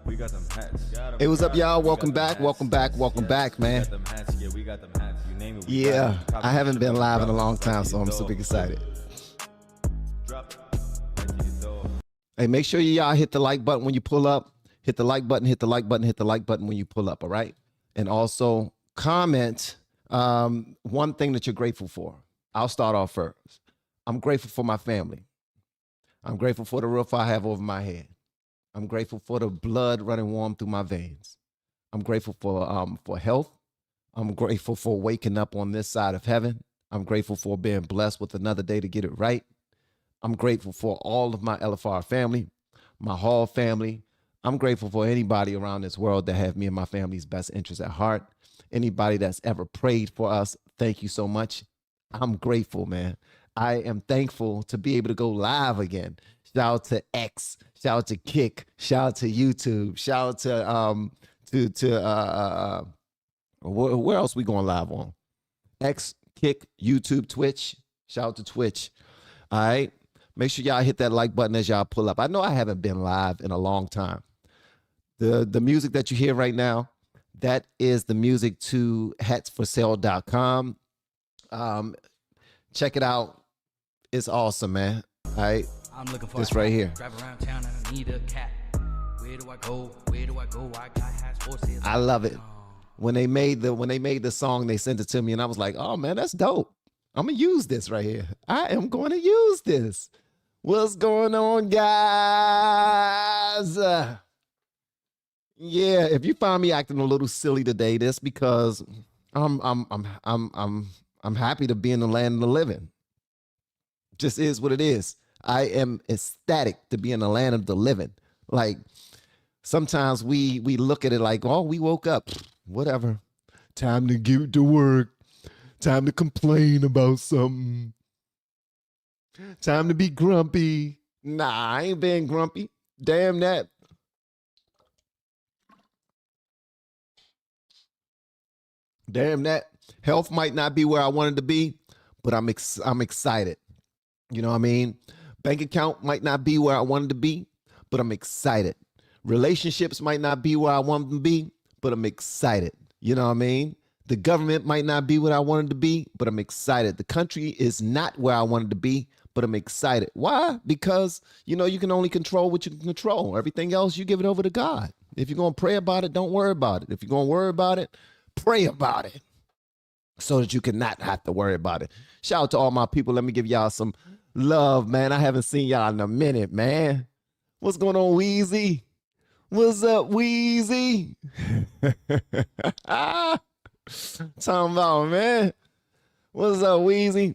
We got them hats. Hey, what's up, y'all? Welcome back, man. Yeah, I haven't been live in a long time, so I'm super excited. Hey, make sure y'all hit the like button when you pull up. Hit the like button, hit the like button, hit the like button when you pull up, all right? And also comment one thing that you're grateful for. I'll start off first. I'm grateful for my family. I'm grateful for the roof I have over my head. I'm grateful for the blood running warm through my veins. I'm grateful for health. I'm grateful for waking up on this side of heaven. I'm grateful for being blessed with another day to get it right. I'm grateful for all of my LFR family, my Hall family. I'm grateful for anybody around this world that have me and my family's best interests at heart. Anybody that's ever prayed for us, thank you so much. I'm grateful, man. I am thankful to be able to go live again. Shout out to X, shout out to Kick, shout out to YouTube, shout out to where else we going live on? X, Kick, YouTube, Twitch. Shout out to Twitch. All right. Make sure y'all hit that like button as y'all pull up. I know I haven't been live in a long time. The music that you hear right now, that is the music to hatsforsale.com. Check it out. It's awesome, man. All right. I'm looking for this right here. Drive around town and I need a cat. Where do I go? Where do I go? I got hats, horses. I love it. When they made the song, they sent it to me and I was like, oh man, that's dope. I'm gonna use this right here. I am going to use this. What's going on, guys? Yeah, if you find me acting a little silly today, that's because I'm happy to be in the land of the living. Just is what it is. I am ecstatic to be in the land of the living. Like sometimes we look at it like, oh, we woke up, whatever. Time to get to work. Time to complain about something. Time to be grumpy. Nah, I ain't being grumpy. Damn that. Damn that. Health might not be where I wanted to be, but I'm excited. You know what I mean? Bank account might not be where I wanted to be, but I'm excited. Relationships might not be where I want them to be, but I'm excited. You know what I mean? The government might not be what I wanted to be, but I'm excited. The country is not where I wanted to be, but I'm excited. Why? Because, you know, you can only control what you can control. Everything else, you give it over to God. If you're going to pray about it, don't worry about it. If you're going to worry about it, pray about it so that you can not have to worry about it. Shout out to all my people. Let me give y'all some love, man. I haven't seen y'all in a minute, man. What's going on, Weezy? What's up, Weezy? Talking about, man. What's up, Weezy?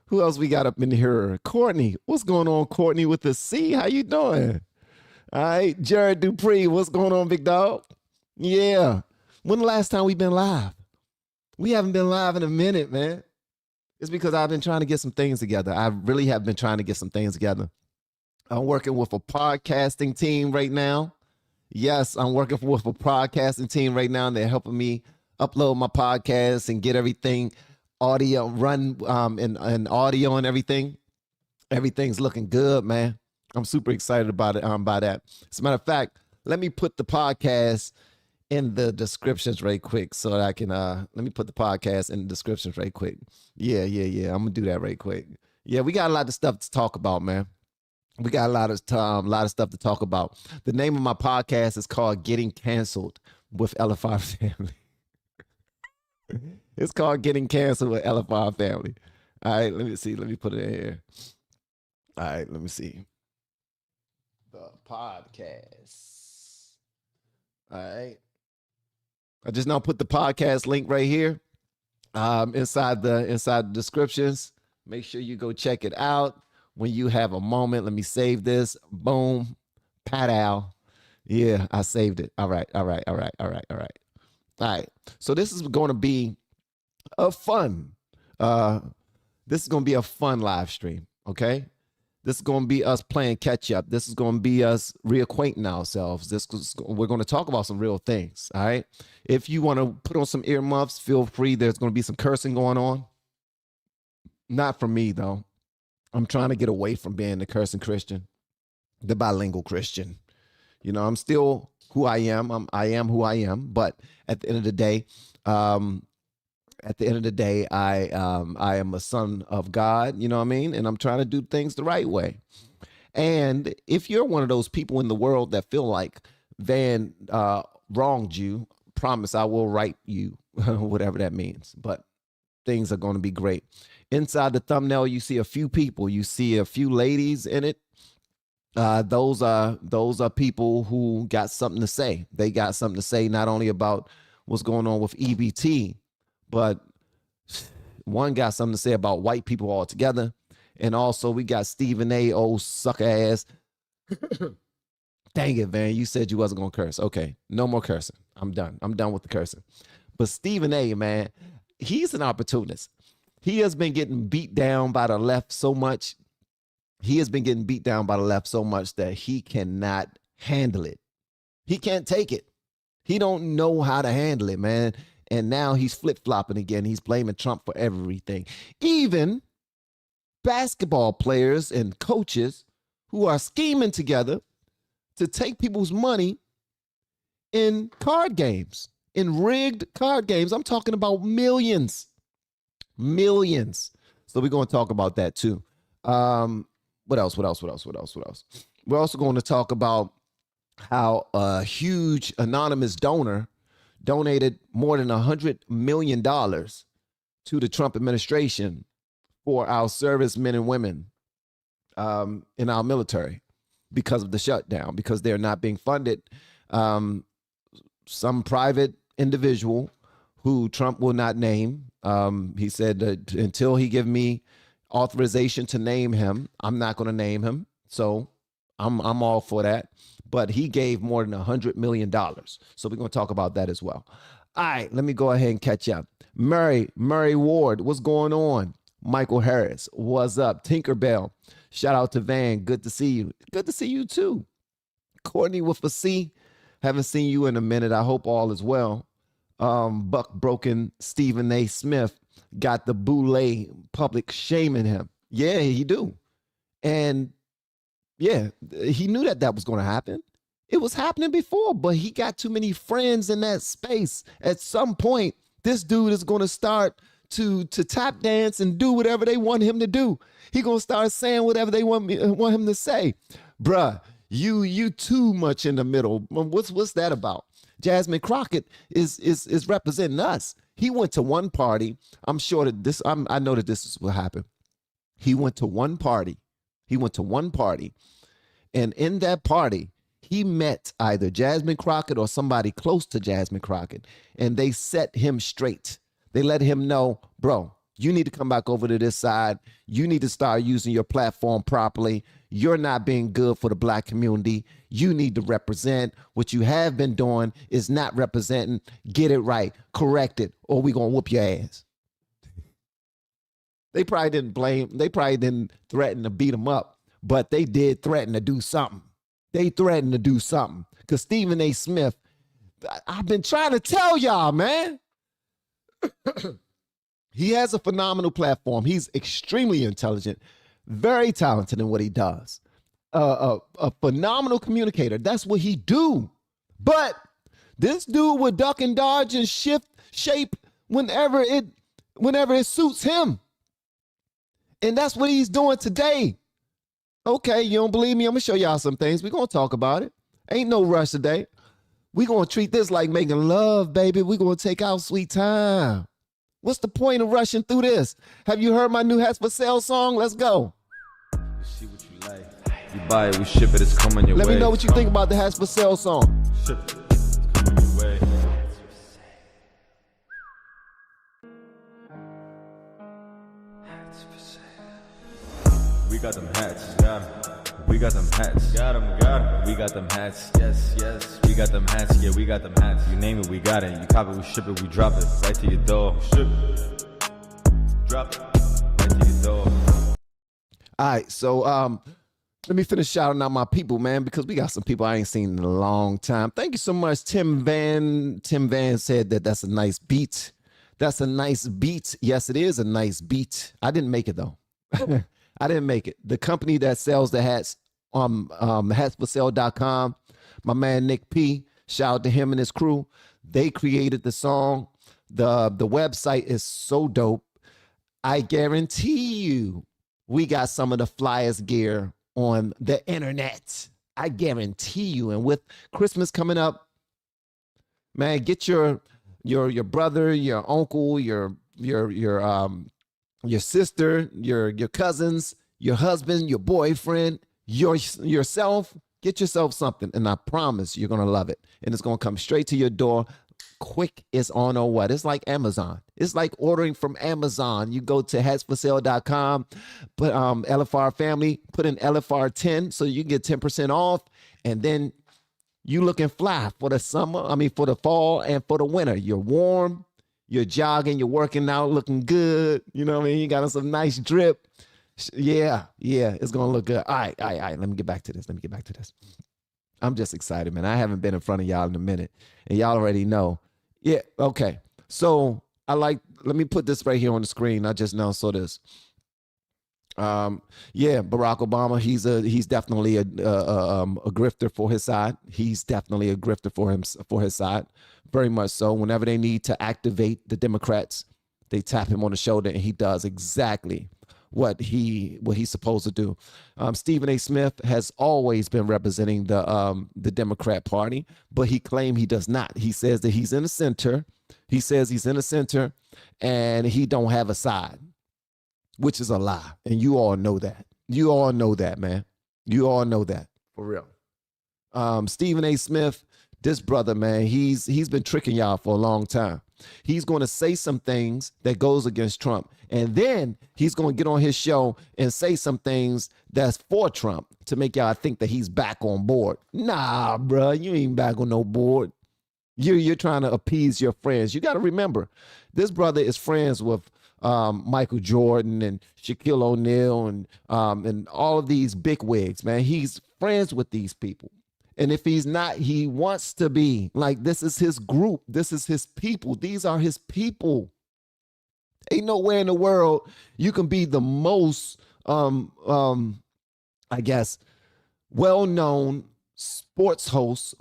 Who else we got up in here? Courtney. What's going on, Courtney with the C? How you doing? All right. Jared Dupree. What's going on, big dog? Yeah. When the last time we been live? We haven't been live in a minute, man. It's because I've been trying to get some things together. I really have been trying to get some things together. I'm working with a podcasting team right now. Yes, I'm working with a podcasting team right now. They're helping me upload my podcast and get everything audio run and audio and everything. Everything's looking good, man. I'm super excited about it. By that. As a matter of fact, let me put the podcast in the descriptions right quick so that I can let me put the podcast in the descriptions right quick. Yeah. I'm gonna do that right quick. Yeah, we got a lot of stuff to talk about, man. We got a lot of stuff to talk about. The name of my podcast is called Getting Canceled with LFR Family. It's called Getting Canceled with LFR Family. All right, let me see. Let me put it in here. All right, let me see. The podcast. All right. I just now put the podcast link right here inside the descriptions. Make sure you go check it out when you have a moment. Let me save this. Boom. Pat-ow. Yeah, I saved it. All right. All right. So this is going to be a fun. This is going to be a fun live stream. Okay. This is going to be us playing catch up. This is going to be us reacquainting ourselves. We're going to talk about some real things. All right. If you want to put on some earmuffs, feel free. There's going to be some cursing going on. Not for me, though. I'm trying to get away from being the cursing Christian, the bilingual Christian. You know, I'm still who I am. I am who I am. But at the end of the day, I am a son of God. You know what I mean? And I'm trying to do things the right way. And if you're one of those people in the world that feel like Van wronged you, promise I will right you, whatever that means. But things are going to be great. Inside the thumbnail, you see a few people. You see a few ladies in it. Those are people who got something to say. They got something to say not only about what's going on with EBT, but one got something to say about white people altogether. And also we got Stephen A, old sucker ass. Dang it, Van, you said you wasn't going to curse. Okay, no more cursing. I'm done. I'm done with the cursing. But Stephen A, man, he's an opportunist. He has been getting beat down by the left so much. He has been getting beat down by the left so much that he cannot handle it. He can't take it. He don't know how to handle it, man. And now he's flip-flopping again. He's blaming Trump for everything. Even basketball players and coaches who are scheming together to take people's money in card games, in rigged card games. I'm talking about millions. Millions. So we're going to talk about that too. What else? We're also going to talk about how a huge anonymous donor donated more than $100 million to the Trump administration for our servicemen and women in our military because of the shutdown, because they're not being funded. Some private individual who Trump will not name, he said that until he give me authorization to name him, I'm not going to name him. So I'm all for that. But he gave more than $100 million. So we're going to talk about that as well. All right, let me go ahead and catch up. Murray Ward, what's going on? Michael Harris, what's up? Tinkerbell, shout out to Van. Good to see you. Good to see you too. Courtney with a C, haven't seen you in a minute. I hope all is well. Buck Broken Stephen A. Smith got the boule public shaming him. Yeah, he do. And yeah, he knew that was going to happen. It was happening before, but he got too many friends in that space. At some point, this dude is going to start to tap dance and do whatever they want him to do. He going to start saying whatever they want him to say. Bruh, you too much in the middle. What's that about? Jasmine Crockett is representing us. He went to one party. I'm sure that I know that this is what happened. He went to one party. And in that party, he met either Jasmine Crockett or somebody close to Jasmine Crockett, and they set him straight. They let him know, bro, you need to come back over to this side. You need to start using your platform properly. You're not being good for the black community. You need to represent. What you have been doing is not representing. Get it right. Correct it, or we're going to whoop your ass. They probably didn't threaten to beat him up, but they did threaten to do something. Because Stephen A. Smith, I've been trying to tell y'all, man. He has a phenomenal platform. He's extremely intelligent, very talented in what he does. A phenomenal communicator. That's what he do. But this dude would duck and dodge and shift shape whenever it suits him. And that's what he's doing today. Okay, you don't believe me? I'm going to show y'all some things. We're going to talk about it. Ain't no rush today. We're going to treat this like making love, baby. We're going to take our sweet time. What's the point of rushing through this? Have you heard my new Hats for Sale song? Let's go. You see what you like. You buy it, we ship it, it's coming your way. Let me know what you think about the Hats for Sale song. Ship it, it's coming your way. We got them hats, got 'em. We got them hats, got 'em. We got them hats, yes. We got them hats, yeah, we got them hats. You name it, we got it. You cop it, we ship it, we drop it right to your door. Ship it, drop it right to your door. All right, so let me finish shouting out my people, man, because we got some people I ain't seen in a long time. Thank you so much, Tim Van. Tim Van said that's a nice beat. That's a nice beat. Yes, it is a nice beat. I didn't make it though. I didn't make it. The company that sells the hats, hatsforsale.com, My man Nick P, shout out to him and his crew. They created the song. The website is so dope. I guarantee you we got some of the flyest gear on the internet. I guarantee you. And with Christmas coming up, man, get your brother, your uncle, your sister, your cousins, your husband, your boyfriend, yourself. Get yourself something, and I promise you're gonna love it. And it's gonna come straight to your door. Quick is on or what? It's like Amazon. It's like ordering from Amazon. You go to hats4sale.com, put LFR family, put in LFR 10 so you can get 10% off, and then you looking fly for the summer, for the fall and for the winter. You're warm, you're jogging, you're working out, looking good. You know what I mean? You got some nice drip. Yeah, it's gonna look good. All right. Let me get back to this. I'm just excited, man. I haven't been in front of y'all in a minute, and y'all already know. Yeah, okay. So let me put this right here on the screen. I just now saw this. Barack Obama, he's definitely a grifter for his side. He's definitely a grifter for his side. Very much so. Whenever they need to activate the Democrats, they tap him on the shoulder, and he does exactly what he's supposed to do. Stephen A. Smith has always been representing the Democrat Party, but he claimed he does not. He says that he's in the center. He says he's in the center, and he don't have a side, which is a lie. And you all know that. You all know that, man. You all know that, for real. Stephen A. Smith, this brother, man, he's been tricking y'all for a long time. He's going to say some things that goes against Trump. And then he's going to get on his show and say some things that's for Trump to make y'all think that he's back on board. Nah, bro, you ain't back on no board. You're trying to appease your friends. You got to remember, this brother is friends with Michael Jordan and Shaquille O'Neal and all of these bigwigs, man. He's friends with these people. And if he's not, he wants to be. Like, this is his group. This is his people. These are his people. Ain't nowhere in the world you can be the most, I guess, well-known sports host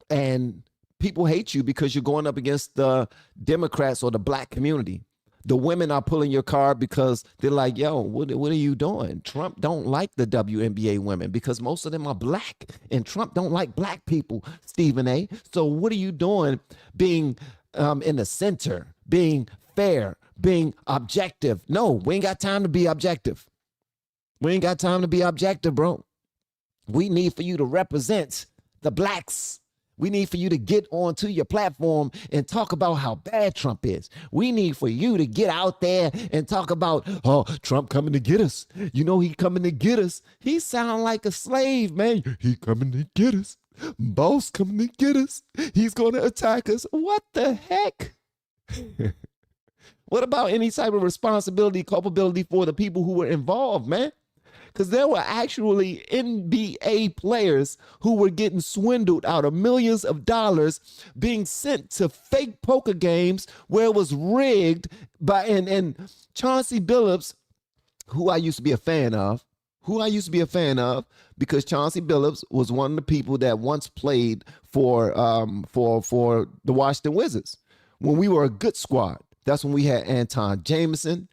and people hate you because you're going up against the Democrats or the black community. The women are pulling your card because they're like, yo, what are you doing? Trump don't like the WNBA women because most of them are black, and Trump don't like black people, Stephen A. So what are you doing being in the center, being fair, being objective? No, we ain't got time to be objective. We ain't got time to be objective, bro. We need for you to represent the blacks. We need for you to get onto your platform and talk about how bad Trump is. We need for you to get out there and talk about, oh, Trump coming to get us. You know, he coming to get us. He sound like a slave, man. He coming to get us. Boss coming to get us. He's going to attack us. What the heck? What about any type of responsibility, culpability for the people who were involved, man? Because there were actually NBA players who were getting swindled out of millions of dollars, being sent to fake poker games where it was rigged by, and Chauncey Billups, who I used to be a fan of, because Chauncey Billups was one of the people that once played for the Washington Wizards when we were a good squad. That's when we had Anton Jameson.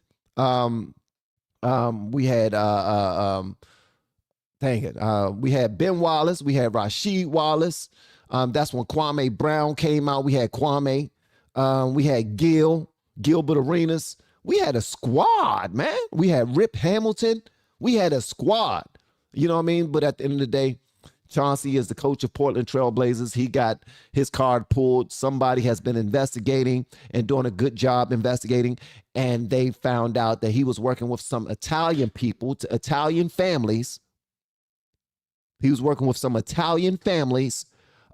We had we had Ben Wallace, we had Rasheed Wallace. That's when Kwame Brown came out. We had Kwame. We had Gilbert Arenas. We had a squad, man. We had Rip Hamilton. We had a squad. You know what I mean? But at the end of the day, Chauncey is the coach of Portland Trail Blazers. He got his card pulled. Somebody has been investigating and doing a good job investigating. And they found out that he was working with some Italian people, Italian families. He was working with some Italian families.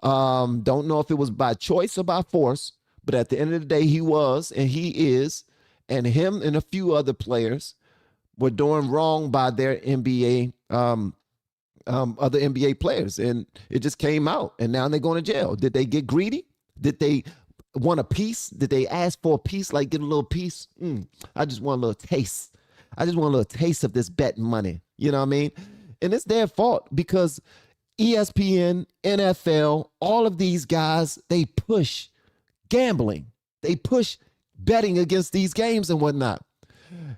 Don't know if it was by choice or by force, but at the end of the day, he was, and he is, and him and a few other players were doing wrong by their NBA, other NBA players, and it just came out, and now they're going to jail. Did they get greedy? Did they want a piece? Did they ask for a piece, like get a little piece? I just want a little taste. I just want a little taste of this betting money. You know what I mean? And it's their fault because ESPN, NFL, all of these guys, they push gambling. They push betting against these games and whatnot.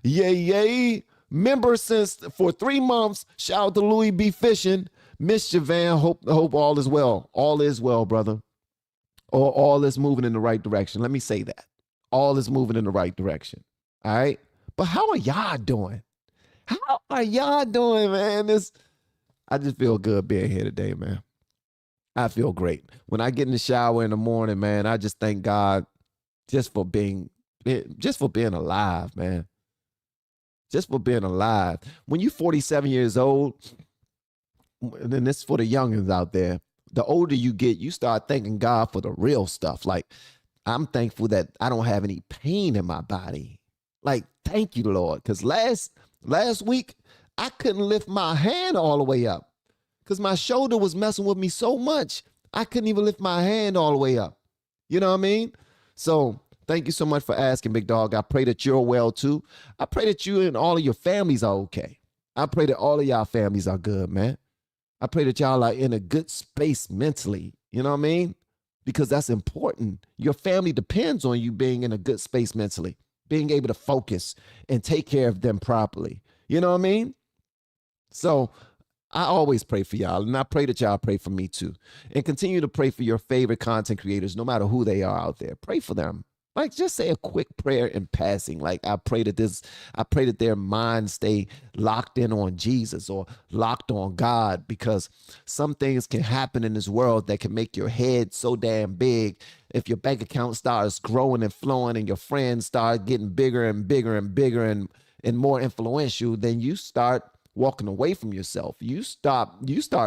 Yay, yay. Member since for 3 months. Shout out to Louis B. Fishing. Miss Javan, hope all is well. All is well, brother. Or all is moving in the right direction. Let me say that. All is moving in the right direction. All right. But how are y'all doing? How are y'all doing, man? I just feel good being here today, man. I feel great. When I get in the shower in the morning, man, I just thank God just for being alive, man. Just for being alive. When you're 47 years old, and then this is for the youngins out there, the older you get, you start thanking God for the real stuff. Like, I'm thankful that I don't have any pain in my body. Like, thank you, Lord. Because last week, I couldn't lift my hand all the way up because my shoulder was messing with me so much. I couldn't even lift my hand all the way up. You know what I mean? So thank you so much for asking, big dog. I pray that you're well, too. I pray that you and all of your families are okay. I pray that all of y'all families are good, man. I pray that y'all are in a good space mentally. You know what I mean? Because that's important. Your family depends on you being in a good space mentally, being able to focus and take care of them properly. You know what I mean? So I always pray for y'all, and I pray that y'all pray for me too. And continue to pray for your favorite content creators, no matter who they are out there. Pray for them. Like, just say a quick prayer in passing. Like, I pray that their minds stay locked in on Jesus or locked on God, because some things can happen in this world that can make your head so damn big. If your bank account starts growing and flowing and your friends start getting bigger and bigger and bigger and more influential, then you start walking away from yourself. You start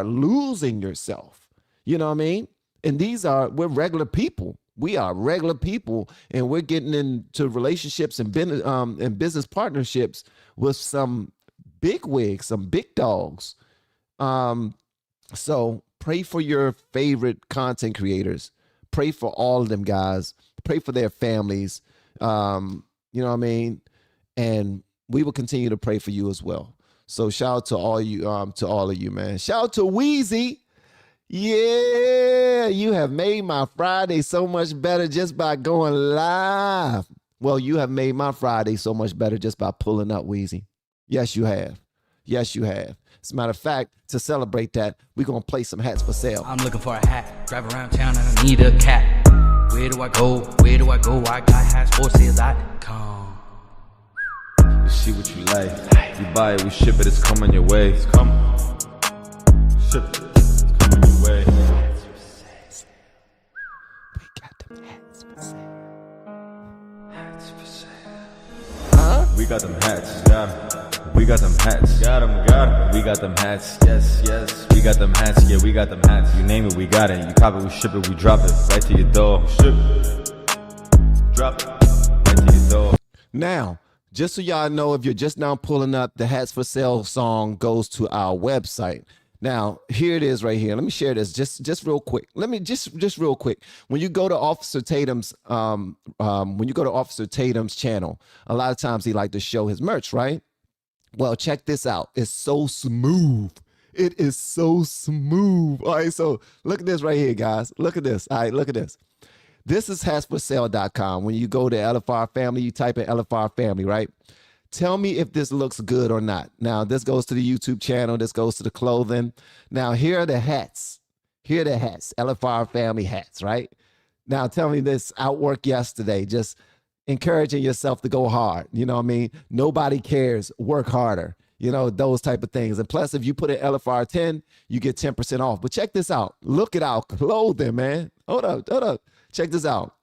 losing yourself. You know what I mean? And we're regular people. We are regular people, and we're getting into relationships and business partnerships with some big wigs, some big dogs. So pray for your favorite content creators. Pray for all of them guys. Pray for their families. You know what I mean? And we will continue to pray for you as well. So shout out to all of you, man. Shout out to Weezy. Yeah, you have made my Friday so much better just by going live. Well, you have made my Friday so much better just by pulling up, Weezy. Yes, you have. Yes, you have. As a matter of fact, to celebrate that, we're going to play some hats for sale. I'm looking for a hat. Drive around town and I need a cat. Where do I go? Where do I go? I got hats4sale.com. You see what you like. You buy it, we ship it, it's coming your way. It's coming. Ship it. Way. We got them hats for sale. Hats for sale. We got them hats, got 'em. We got them hats, got 'em. We got them hats, yes. We got them hats, yeah, we got them hats. You name it, we got it. You cop it, we ship it, we drop it right to your door. Ship it, drop it right to your door. Now, just so y'all know, if you're just now pulling up, the Hats for Sale song goes to our website. Now, here it is right here. Let me share this just real quick. Let me just real quick. When you go to Officer Tatum's channel, a lot of times he like to show his merch, right? Well, check this out. It's so smooth. It is so smooth. All right, so look at this right here, guys. Look at this. All right, look at this. This is hats4sale.com. When you go to LFR Family, you type in LFR Family, right? Tell me if this looks good or not. Now, this goes to the YouTube channel. This goes to the clothing. Now, here are the hats. Here are the hats, LFR Family hats, right? Now, tell me this outwork yesterday, just encouraging yourself to go hard. You know what I mean? Nobody cares. Work harder. You know, those type of things. And plus, if you put in LFR 10, you get 10% off. But check this out. Look at our clothing, man. Hold up. Check this out.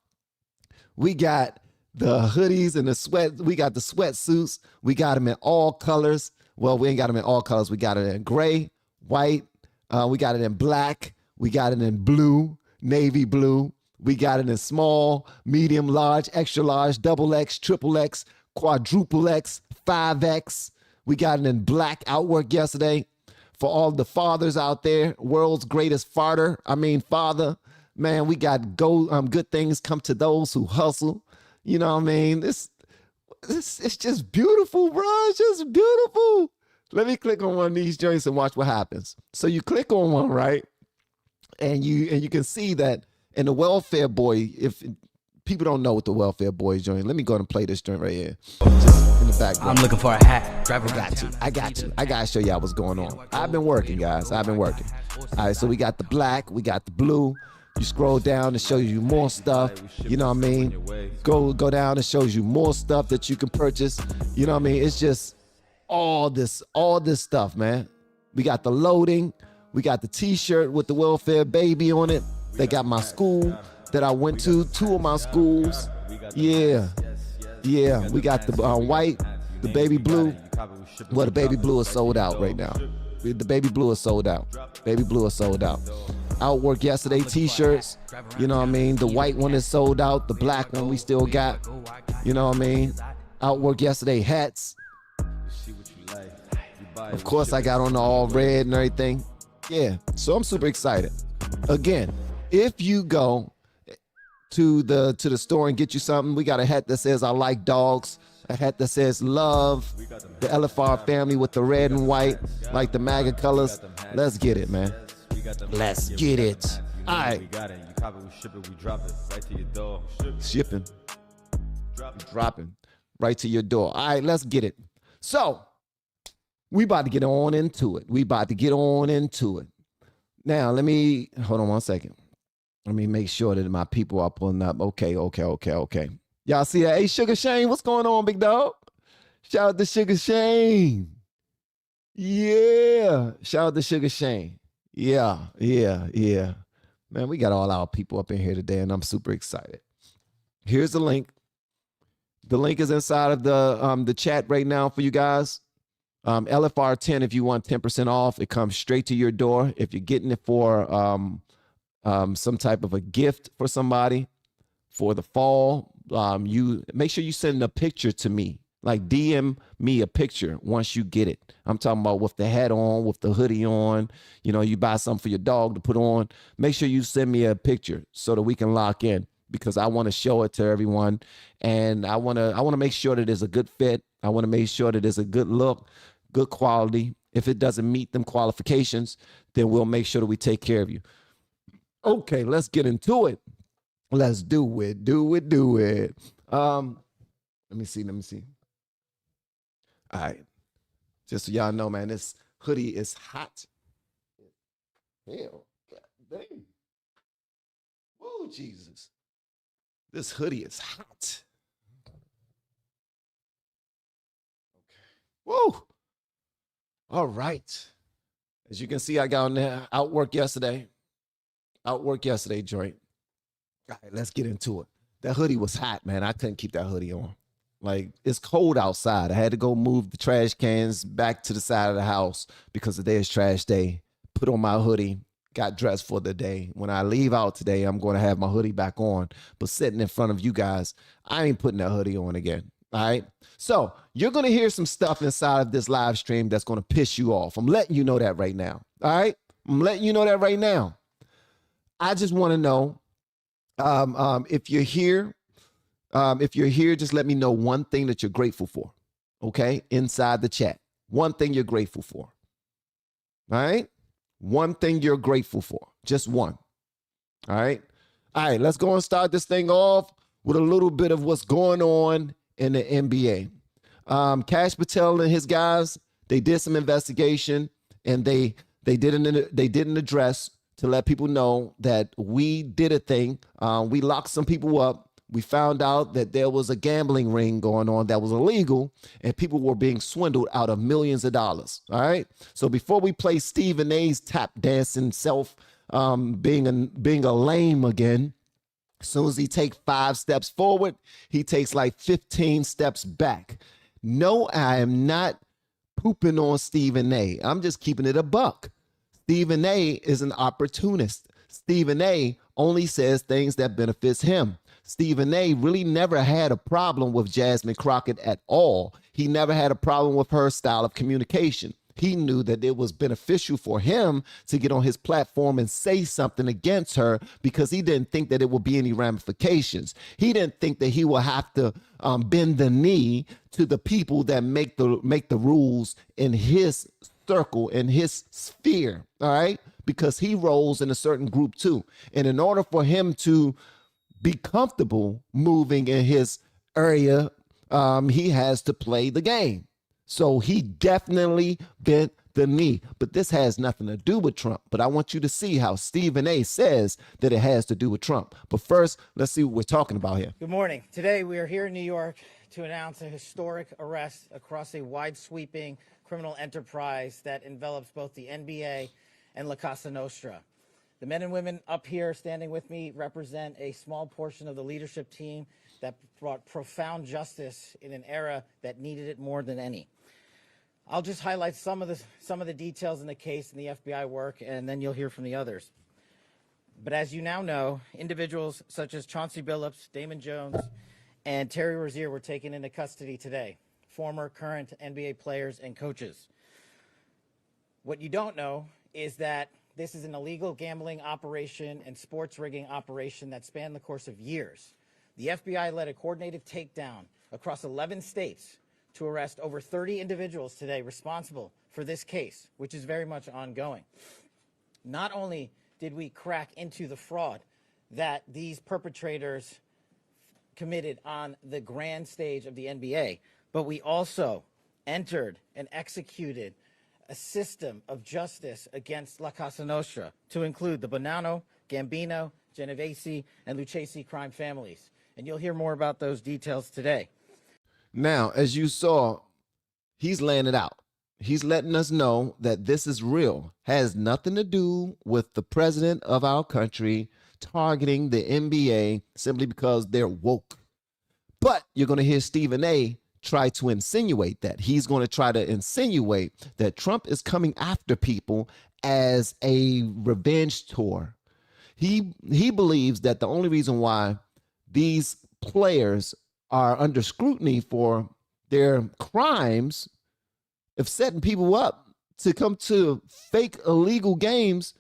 We got the hoodies and the sweat. We got the sweatsuits. We got them in all colors. Well, we ain't got them in all colors. We got it in gray, white. We got it in black. We got it in blue, navy blue. We got it in small, medium, large, extra large, double X, triple X, quadruple X, 5X. We got it in black outwork yesterday. For all the fathers out there, world's greatest father, man, we got good things come to those who hustle. You know what I mean? This it's just beautiful, bro. It's just beautiful. Let me click on one of these joints and watch what happens. So you click on one, right? And you can see that in the welfare boy, if people don't know what the welfare boy is joint, let me go and play this joint right here. Just in the background. I'm looking for a hat. Drive around I got you. I gotta show y'all what's going on. I've been working, guys. I've been working. All right, so we got the black, we got the blue. You scroll down, it shows you more stuff. You know what I mean? Go down, it shows you more stuff that you can purchase. You know what I mean? It's just all this stuff, man. We got the loading. We got the t-shirt with the welfare baby on it. They got my school that I went to, 2 of my schools. Yeah. We got the white, the baby blue. Well, the baby blue is sold out right now. The baby blue is sold out. Baby blue is sold out. Outwork yesterday t-shirts. You know what I mean? The white one is sold out. The black one we still got. You know what I mean? Outwork yesterday hats. Of course, I got on the all red and everything. Yeah, so I'm super excited. Again, if you go to the store and get you something, we got a hat that says I like dogs, a hat that says love, the LFR family with the red and white, like the MAGA colors. Let's get it, man. Let's get it. All right. Shipping. Dropping right to your door. All right, let's get it. So, we about to get on into it. Now, let me, hold on one second. Let me make sure that my people are pulling up. Okay. Y'all see that? Hey, Sugar Shane, what's going on, big dog? Shout out to Sugar Shane. Yeah. Shout out to Sugar Shane. Yeah. Man, we got all our people up in here today, and I'm super excited. Here's the link. The link is inside of the chat right now for you guys. LFR 10, if you want 10% off, it comes straight to your door. If you're getting it for some type of a gift for somebody for the fall, you make sure you send a picture to me. Like DM me a picture once you get it. I'm talking about with the hat on, with the hoodie on. You know, you buy something for your dog to put on. Make sure you send me a picture so that we can lock in, because I want to show it to everyone, and I want to make sure that it's a good fit. I want to make sure that it's a good look, good quality. If it doesn't meet them qualifications, then we'll make sure that we take care of you. Okay, let's get into it. Let's do it. Let me see. All right. Just so y'all know, man, this hoodie is hot. Hell, God dang. Whoa, Jesus. This hoodie is hot. Okay. Whoa. All right. As you can see, I got on there. Outwork yesterday joint. All right, let's get into it. That hoodie was hot, man. I couldn't keep that hoodie on. Like, it's cold outside. I had to go move the trash cans back to the side of the house because today is trash day. Put on my hoodie, got dressed for the day. When I leave out today, I'm going to have my hoodie back on. But sitting in front of you guys, I ain't putting that hoodie on again. All right. So you're going to hear some stuff inside of this live stream that's going to piss you off. I'm letting you know that right now. All right. I'm letting you know that right now. I just want to know if you're here. If you're here, just let me know one thing that you're grateful for. Okay. Inside the chat. One thing you're grateful for. All right. One thing you're grateful for. Just one. All right. All right. Let's go and start this thing off with a little bit of what's going on in the NBA. Cash Patel and his guys, they did some investigation, and they did an address to let people know that we did a thing. We locked some people up. We found out that there was a gambling ring going on that was illegal, and people were being swindled out of millions of dollars. All right. So before we play Stephen A's tap dancing self, being a lame again, as soon as he takes 5 steps forward, he takes like 15 steps back. No, I am not pooping on Stephen A. I'm just keeping it a buck. Stephen A is an opportunist. Stephen A only says things that benefits him. Stephen A really never had a problem with Jasmine Crockett at all. He never had a problem with her style of communication. He knew that it was beneficial for him to get on his platform and say something against her because he didn't think that it would be any ramifications. He didn't think that he would have to bend the knee to the people that make the rules in his circle, in his sphere. All right, because he rolls in a certain group too. And in order for him to be comfortable moving in his area, he has to play the game. So he definitely bent the knee. But this has nothing to do with Trump. But I want you to see how Stephen A. says that it has to do with Trump. But first, let's see what we're talking about here. Good morning. Today we are here in New York to announce a historic arrest across a wide-sweeping criminal enterprise that envelops both the NBA and La Casa Nostra. The men and women up here standing with me represent a small portion of the leadership team that brought profound justice in an era that needed it more than any. I'll just highlight some of the details in the case and the FBI work, and then you'll hear from the others. But as you now know, individuals such as Chauncey Billups, Damon Jones, and Terry Rozier were taken into custody today, former, current NBA players and coaches. What you don't know is that this is an illegal gambling operation and sports rigging operation that spanned the course of years. The FBI led a coordinated takedown across 11 states to arrest over 30 individuals today responsible for this case, which is very much ongoing. Not only did we crack into the fraud that these perpetrators committed on the grand stage of the NBA, but we also entered and executed a system of justice against La Casa Nostra to include the Bonanno, Gambino, Genovese, and Lucchesi crime families. And you'll hear more about those details today. Now, as you saw, he's laying it out. He's letting us know that this is real, has nothing to do with the president of our country targeting the NBA simply because they're woke. But you're going to hear Stephen A. try to insinuate that. He's going to try to insinuate that Trump is coming after people as a revenge tour. He believes that the only reason why these players are under scrutiny for their crimes of setting people up to come to fake illegal games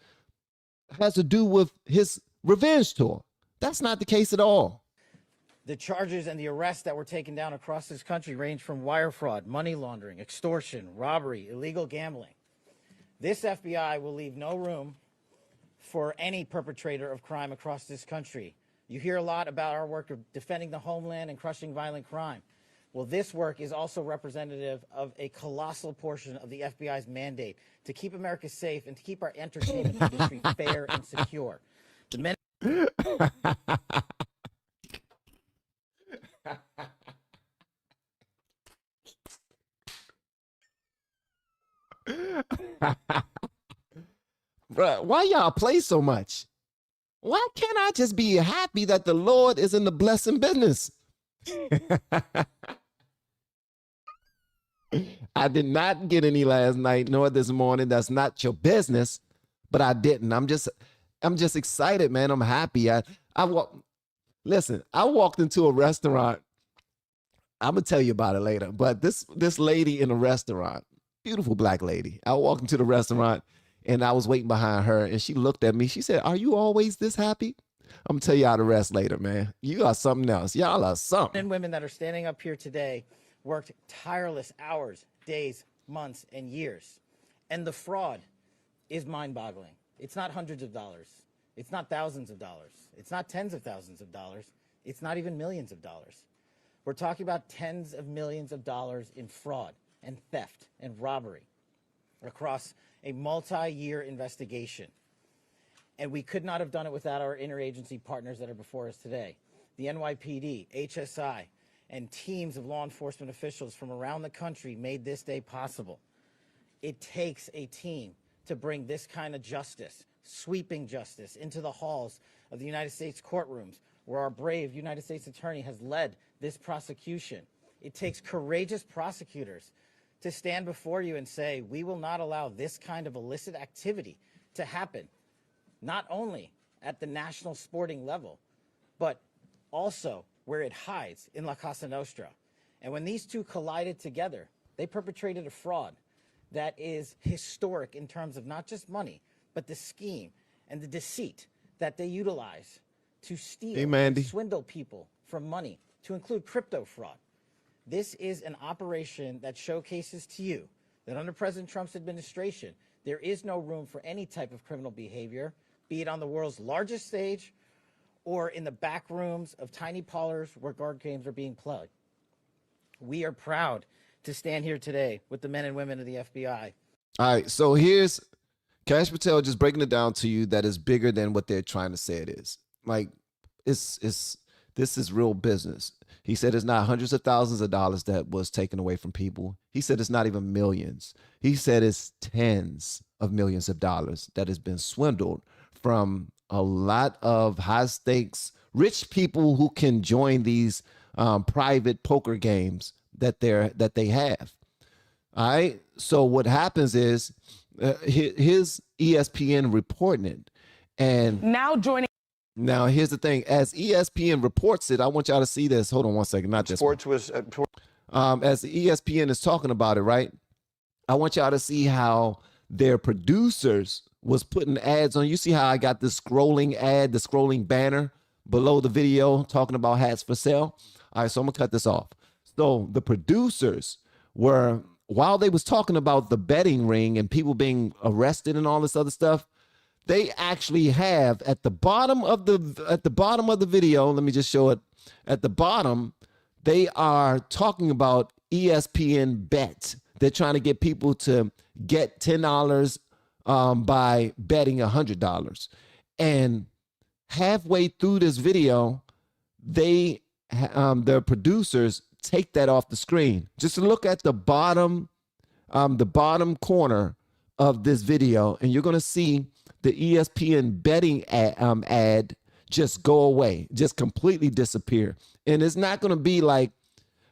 has to do with his revenge tour. That's not the case at all. The charges and the arrests that were taken down across this country range from wire fraud, money laundering, extortion, robbery, illegal gambling. This FBI will leave no room for any perpetrator of crime across this country. You hear a lot about our work of defending the homeland and crushing violent crime. Well, this work is also representative of a colossal portion of the FBI's mandate to keep America safe and to keep our entertainment industry fair and secure. The men Bruh, why y'all play so much? Why can't I just be happy that the Lord is in the blessing business? I did not get any last night nor this morning. That's not your business, but I didn't. I'm just excited, man. I'm happy. Listen, I walked into a restaurant. I'm gonna tell you about it later, but this lady in a restaurant, beautiful black lady. I walked into the restaurant and I was waiting behind her and she looked at me. She said, "Are you always this happy?" I'm gonna tell y'all the rest later, man. You are something else. Y'all are something. and women that are standing up here today worked tireless hours, days, months, and years. And the fraud is mind-boggling. It's not hundreds of dollars. It's not thousands of dollars. It's not tens of thousands of dollars. It's not even millions of dollars. We're talking about tens of millions of dollars in fraud and theft and robbery across a multi-year investigation. And we could not have done it without our interagency partners that are before us today. The NYPD, HSI, and teams of law enforcement officials from around the country made this day possible. It takes a team to bring this kind of justice, sweeping justice, into the halls of the United States courtrooms, where our brave United States attorney has led this prosecution. It takes courageous prosecutors to stand before you and say, we will not allow this kind of illicit activity to happen, not only at the national sporting level, but also where it hides in La Casa Nostra. And when these two collided together, they perpetrated a fraud that is historic in terms of not just money, but the scheme and the deceit that they utilize to steal and swindle people from money, to include crypto fraud. This is an operation that showcases to you that under President Trump's administration, there is no room for any type of criminal behavior, be it on the world's largest stage or in the back rooms of tiny parlors where card games are being played. We are proud to stand here today with the men and women of the FBI. All right, so here's Kash Patel just breaking it down to you that is bigger than what they're trying to say it is. Like, this is real business. He said it's not hundreds of thousands of dollars that was taken away from people. He said it's not even millions. He said it's tens of millions of dollars that has been swindled from a lot of high stakes, rich people who can join these private poker games that they have. All right. So what happens is his ESPN reporting it, and Now, here's the thing. As ESPN reports it, I want y'all to see this. Hold on one second. Not this Sports one. was as the ESPN is talking about it, right? I want y'all to see how their producers was putting ads on. You see how I got this scrolling ad, the scrolling banner below the video talking about hats for sale? All right, so I'm going to cut this off. So the producers were, while they was talking about the betting ring and people being arrested and all this other stuff, they actually have at the bottom of the video, let me just show it. At the bottom, they are talking about ESPN Bet. They're trying to get people to get $10 by betting $100. And halfway through this video, the producers take that off the screen. Just look at the bottom corner of this video, and you're going to see the ESPN betting ad just go away, just completely disappear. And it's not going to be like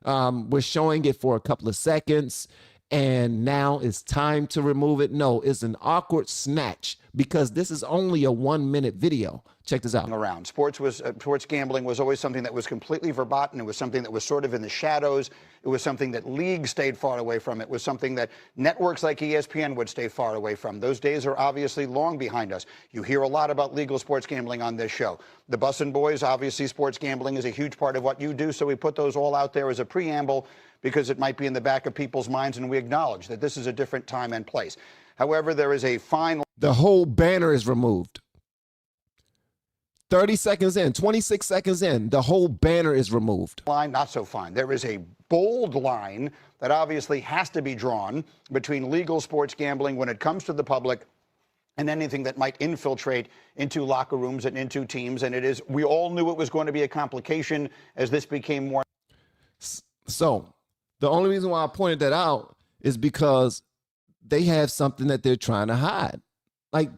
we're showing it for a couple of seconds and now it's time to remove it. No, it's an awkward snatch because this is only a 1-minute video. Check this out. Around sports gambling was always something that was completely verboten. It was something that was sort of in the shadows. It was something that leagues stayed far away from. It was something that networks like ESPN would stay far away from. Those days are obviously long behind us. You hear a lot about legal sports gambling on this show. The Bussin' Boys, obviously sports gambling is a huge part of what you do, so we put those all out there as a preamble because it might be in the back of people's minds, and we acknowledge that this is a different time and place. However, there is a fine... The whole banner is removed. 30 seconds in, 26 seconds in, the whole banner is removed. Line, not so fine. There is a bold line that obviously has to be drawn between legal sports gambling when it comes to the public and anything that might infiltrate into locker rooms and into teams. And it is, we all knew it was going to be a complication as this became more. So the only reason why I pointed that out is because they have something that they're trying to hide. Like,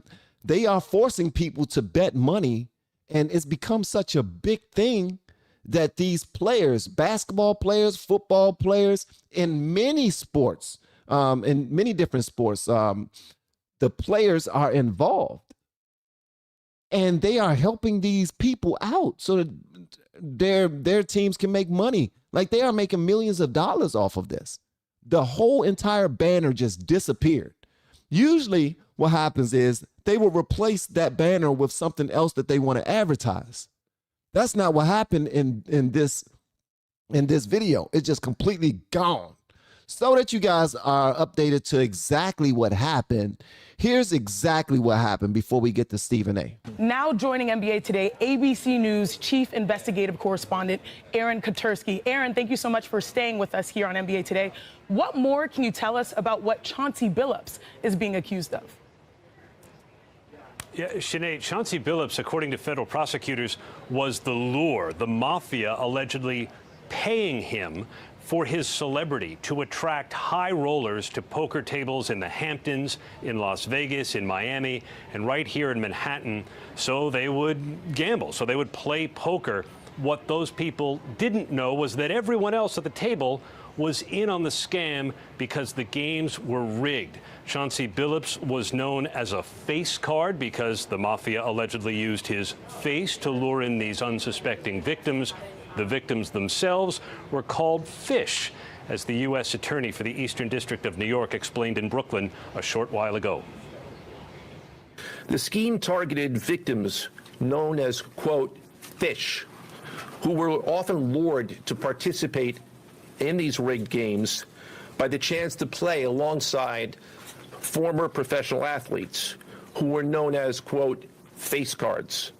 they are forcing people to bet money, and it's become such a big thing that these players, basketball players, football players, in many sports, in many different sports, the players are involved. And they are helping these people out so that their teams can make money. Like, they are making millions of dollars off of this. The whole entire banner just disappeared. Usually what happens is they will replace that banner with something else that they want to advertise. That's not what happened in this video. It's just completely gone. So that you guys are updated to exactly what happened, here's exactly what happened before we get to Stephen A. Now joining NBA Today, ABC News Chief Investigative Correspondent Aaron Katursky. Aaron, thank you so much for staying with us here on NBA Today. What more can you tell us about what Chauncey Billups is being accused of? Yeah, Sinead, Chauncey Billups, according to federal prosecutors, was the lure, the mafia allegedly paying him for his celebrity to attract high rollers to poker tables in the Hamptons, in Las Vegas, in Miami, and right here in Manhattan, so they would gamble, so they would play poker. What those people didn't know was that everyone else at the table was in on the scam because the games were rigged. Chauncey Billups was known as a face card because the mafia allegedly used his face to lure in these unsuspecting victims. The victims themselves were called fish. as the U.S. Attorney for the Eastern District of New York explained in Brooklyn a short while ago. The scheme targeted victims known as, quote, fish, who were often lured to participate in these rigged games by the chance to play alongside former professional athletes who were known as, quote, face cards.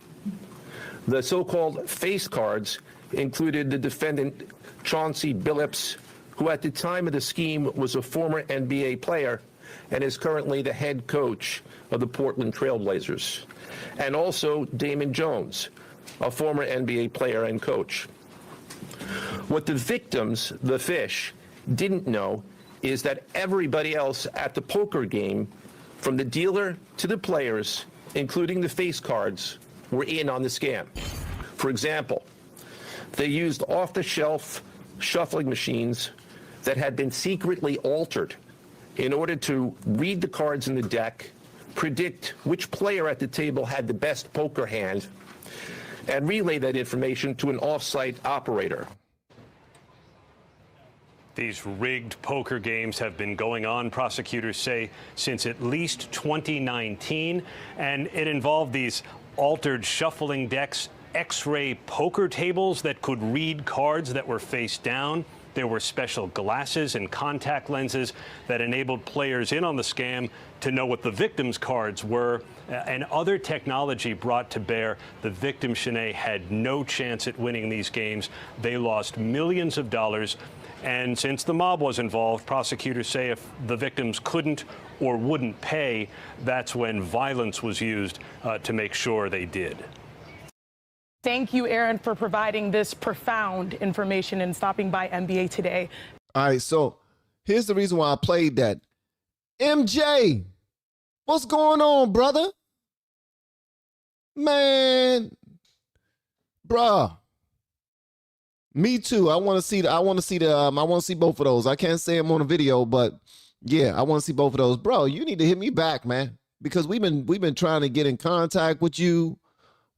The so-called face cards included the defendant Chauncey Billups, who at the time of the scheme was a former NBA player and is currently the head coach of the Portland Trail Blazers, and also Damon Jones, a former NBA player and coach. What the victims, the fish, didn't know is that everybody else at the poker game, from the dealer to the players, including the face cards, were in on the scam. For example, they used off-the-shelf shuffling machines that had been secretly altered in order to read the cards in the deck, predict which player at the table had the best poker hand, and relay that information to an off-site operator. These rigged poker games have been going on, prosecutors say, since at least 2019, and it involved these altered shuffling decks, X-ray poker tables that could read cards that were face down. There were special glasses and contact lenses that enabled players in on the scam to know what the victims' cards were, and other technology brought to bear. The victim, Shanae, had no chance at winning these games. They lost millions of dollars. And since the mob was involved, prosecutors say if the victims couldn't or wouldn't pay, that's when violence was used to make sure they did. Thank you, Aaron, for providing this profound information and stopping by NBA Today. All right, so here's the reason why I played that. MJ, what's going on, brother? Man, bruh. Me too. I want to see both of those. I can't say them on a video, but yeah, I want to see both of those. Bro, you need to hit me back, man, because we've been trying to get in contact with you.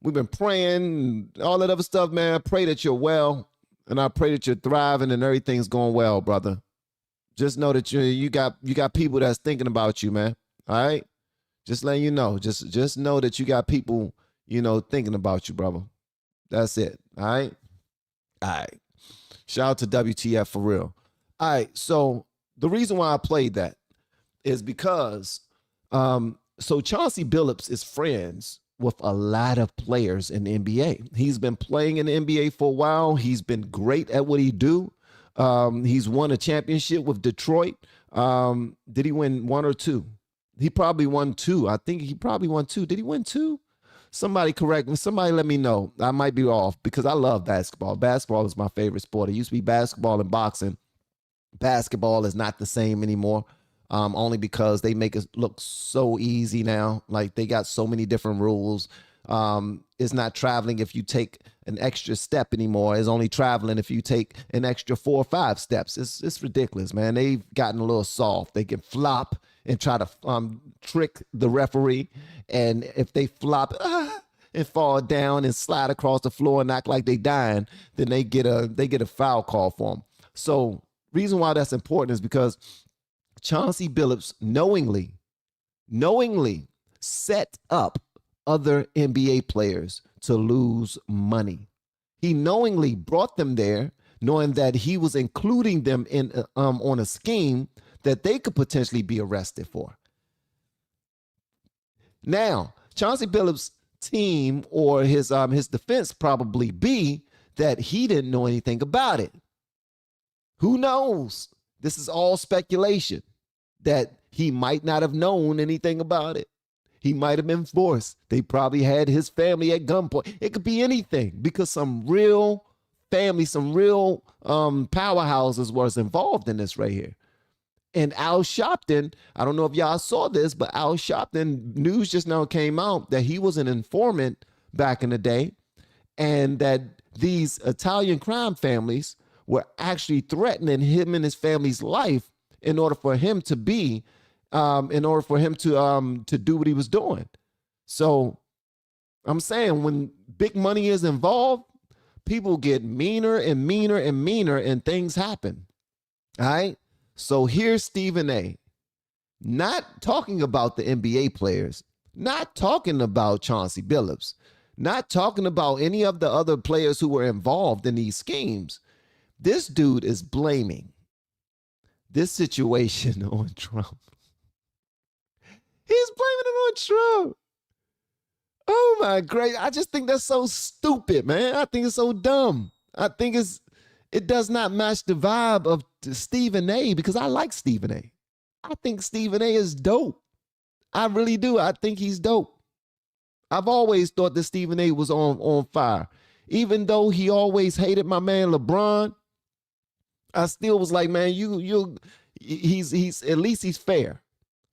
We've been praying and all that other stuff, man. I pray that you're well, and I pray that you're thriving and everything's going well, brother. Just know that you got people that's thinking about you, man. All right? Just letting you know. Just know that you got people, thinking about you, brother. That's it. All right? All right. Shout out to WTF for real. All right. So the reason why I played that is because so Chauncey Billups is friends with a lot of players in the NBA. He's been playing in the NBA for a while. He's been great at what he do. He's won a championship with Detroit. Did he win one or two? He probably won two. I think he probably won two. Did he win two? Somebody correct me. Somebody let me know. I might be off because I love basketball. Basketball is my favorite sport. It used to be basketball and boxing. Basketball is not the same anymore, only because they make it look so easy now. Like they got so many different rules. It's not traveling if you take an extra step anymore. It's only traveling if you take an extra 4 or 5 steps. It's ridiculous, man. They've gotten a little soft. They can flop and try to trick the referee. And if they flop and fall down and slide across the floor and act like they dying, then they get a foul call for them. So reason why that's important is because Chauncey Billups knowingly set up other NBA players to lose money. He knowingly brought them there, knowing that he was including them in on a scheme that they could potentially be arrested for. Now, Chauncey Billups' team or his defense probably be that he didn't know anything about it. Who knows? This is all speculation that he might not have known anything about it. He might have been forced. They probably had his family at gunpoint. It could be anything because some real family, some real powerhouses was involved in this right here. And Al Sharpton, I don't know if y'all saw this, but Al Sharpton, news just now came out that he was an informant back in the day and that these Italian crime families were actually threatening him and his family's life in order for him to do what he was doing. So I'm saying when big money is involved, people get meaner and meaner and meaner and things happen. All right. So here's Stephen A. Not talking about the NBA players, not talking about Chauncey Billups, not talking about any of the other players who were involved in these schemes. This dude is blaming this situation on Trump. He's blaming it on Trump. Oh my great. I just think that's so stupid, man. I think it's so dumb. I think it does not match the vibe of Stephen A, because I like Stephen A. I think Stephen A is dope. I really do. I think he's dope. I've always thought that Stephen A was on fire. Even though he always hated my man LeBron, I still was like, man, he's at least he's fair.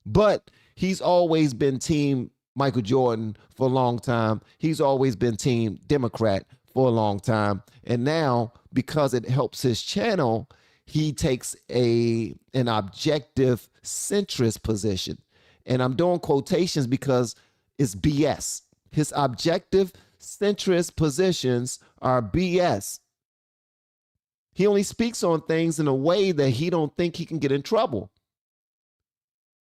But he's always been team Michael Jordan for a long time. He's always been team Democrat for a long time. And now, because it helps his channel, he takes an objective centrist position. And I'm doing quotations because it's BS. His objective centrist positions are BS. He only speaks on things in a way that he don't think he can get in trouble.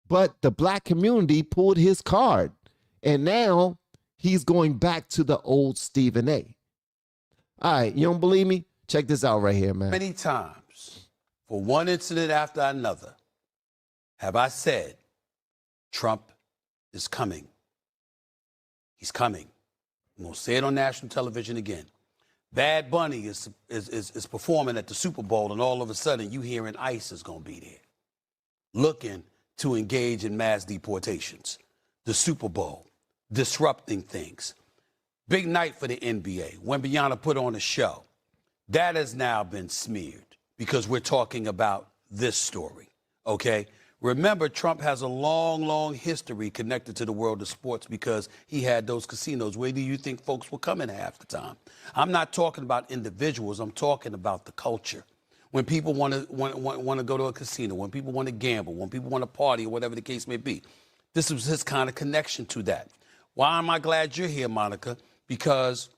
But the black community pulled his card. And now he's going back to the old Stephen A. All right, you don't believe me? Check this out right here, man. Many times, for one incident after another, have I said, Trump is coming. He's coming. I'm going to say it on national television again. Bad Bunny is performing at the Super Bowl, and all of a sudden you hearing ICE is going to be there, looking to engage in mass deportations. The Super Bowl, disrupting things. Big night for the NBA. Wembanyama put on a show. That has now been smeared because we're talking about this story, okay? Remember, Trump has a long, long history connected to the world of sports because he had those casinos. Where do you think folks were coming half the time? I'm not talking about individuals. I'm talking about the culture. When people want to go to a casino, when people want to gamble, when people want to party, or whatever the case may be. This was his kind of connection to that. Why am I glad you're here, Monica? Because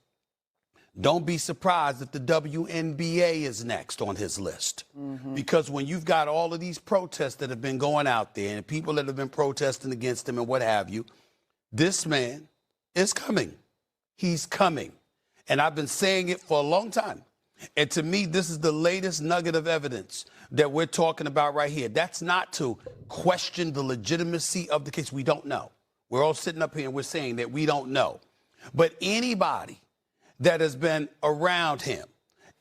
don't be surprised if the WNBA is next on his list. Mm-hmm. Because when you've got all of these protests that have been going out there and people that have been protesting against him and what have you, this man is coming. He's coming. And I've been saying it for a long time. And to me, this is the latest nugget of evidence that we're talking about right here. That's not to question the legitimacy of the case. We don't know. We're all sitting up here and we're saying that we don't know. But anybody that has been around him,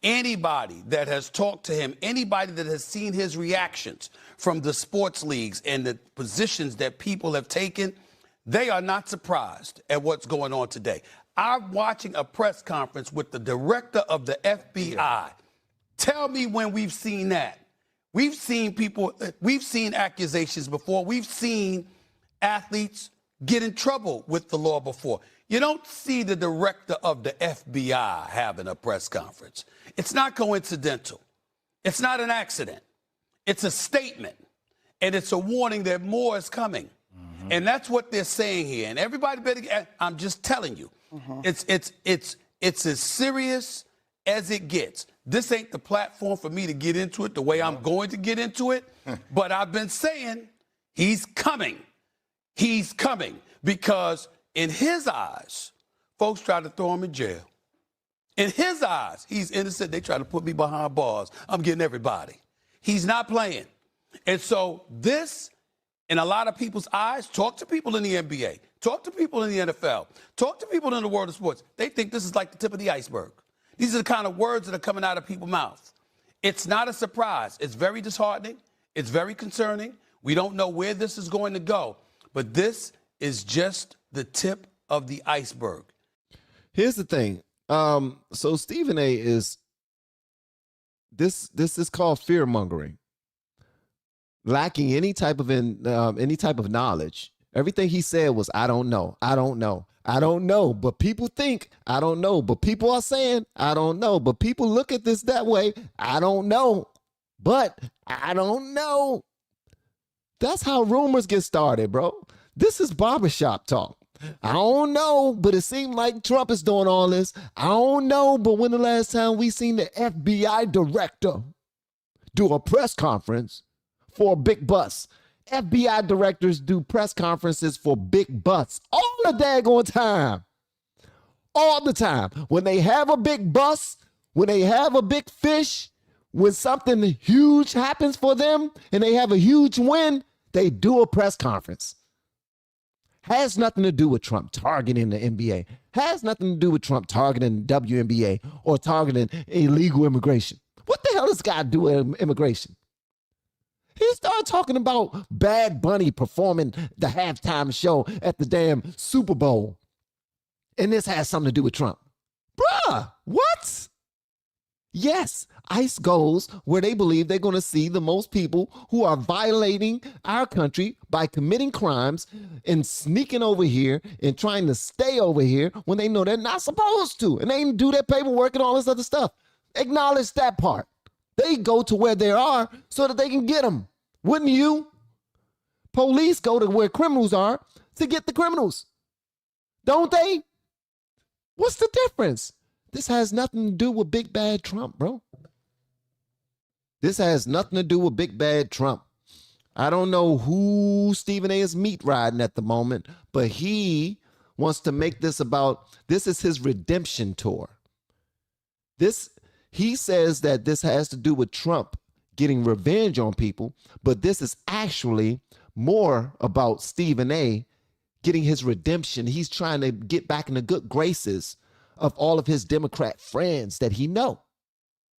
anybody that has talked to him, anybody that has seen his reactions from the sports leagues and the positions that people have taken, they are not surprised at what's going on today. I'm watching a press conference with the director of the FBI. Tell me when we've seen that. We've seen people, we've seen accusations before. We've seen athletes get in trouble with the law before. You don't see the director of the FBI having a press conference. It's not coincidental. It's not an accident. It's a statement. And it's a warning that more is coming. Mm-hmm. And that's what they're saying here. And everybody better, I'm just telling you, mm-hmm. It's as serious as it gets. This ain't the platform for me to get into it the way I'm going to get into it. But I've been saying he's coming. He's coming because in his eyes, folks try to throw him in jail. In his eyes, he's innocent. They try to put me behind bars. I'm getting everybody. He's not playing. And so this, in a lot of people's eyes, talk to people in the NBA, talk to people in the NFL, talk to people in the world of sports. They think this is like the tip of the iceberg. These are the kind of words that are coming out of people's mouths. It's not a surprise. It's very disheartening. It's very concerning. We don't know where this is going to go. But this is just the tip of the iceberg. Here's the thing. So Stephen A is this is called fear mongering, lacking any type of knowledge. Everything he said was, I don't know. I don't know. I don't know. But people think I don't know. But people are saying I don't know. But people look at this that way. I don't know. But I don't know. That's how rumors get started, bro. This is barbershop talk. I don't know, but it seemed like Trump is doing all this. I don't know, but when the last time we seen the FBI director do a press conference for a big bus. FBI directors do press conferences for big bus all the daggone time. All the time. When they have a big bus, when they have a big fish, when something huge happens for them and they have a huge win, they do a press conference. Has nothing to do with Trump targeting the NBA. Has nothing to do with Trump targeting the WNBA or targeting illegal immigration. What the hell does God do with immigration? He started talking about Bad Bunny performing the halftime show at the damn Super Bowl. And this has something to do with Trump. Bruh, what? Yes, ICE goes where they believe they're going to see the most people who are violating our country by committing crimes and sneaking over here and trying to stay over here when they know they're not supposed to. And they do their paperwork and all this other stuff. Acknowledge that part. They go to where they are so that they can get them. Wouldn't you? Police go to where criminals are to get the criminals. Don't they? What's the difference? This has nothing to do with big bad Trump, bro. This has nothing to do with big bad Trump. I don't know who Stephen A is meat riding at the moment, but he wants to make this about, this is his redemption tour. He says that this has to do with Trump getting revenge on people, but this is actually more about Stephen A getting his redemption. He's trying to get back in the good graces of all of his Democrat friends that he know.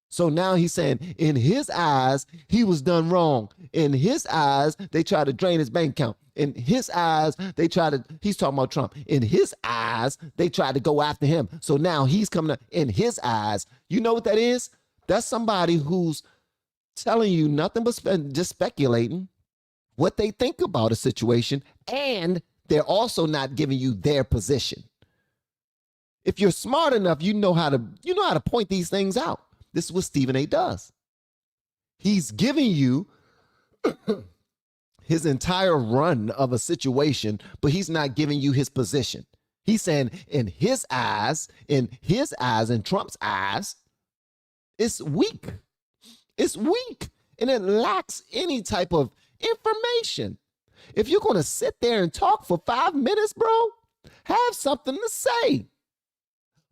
So now he's saying in his eyes, he was done wrong. In his eyes, they tried to drain his bank account. In his eyes, he's talking about Trump. In his eyes, they tried to go after him. So now he's coming up in his eyes. You know what that is? That's somebody who's telling you nothing but just speculating what they think about a situation. And they're also not giving you their position. If you're smart enough, you know how to point these things out. This is what Stephen A does. He's giving you his entire run of a situation, but he's not giving you his position. He's saying in his eyes, in Trump's eyes, it's weak. It's weak, and it lacks any type of information. If you're going to sit there and talk for 5 minutes, bro, have something to say.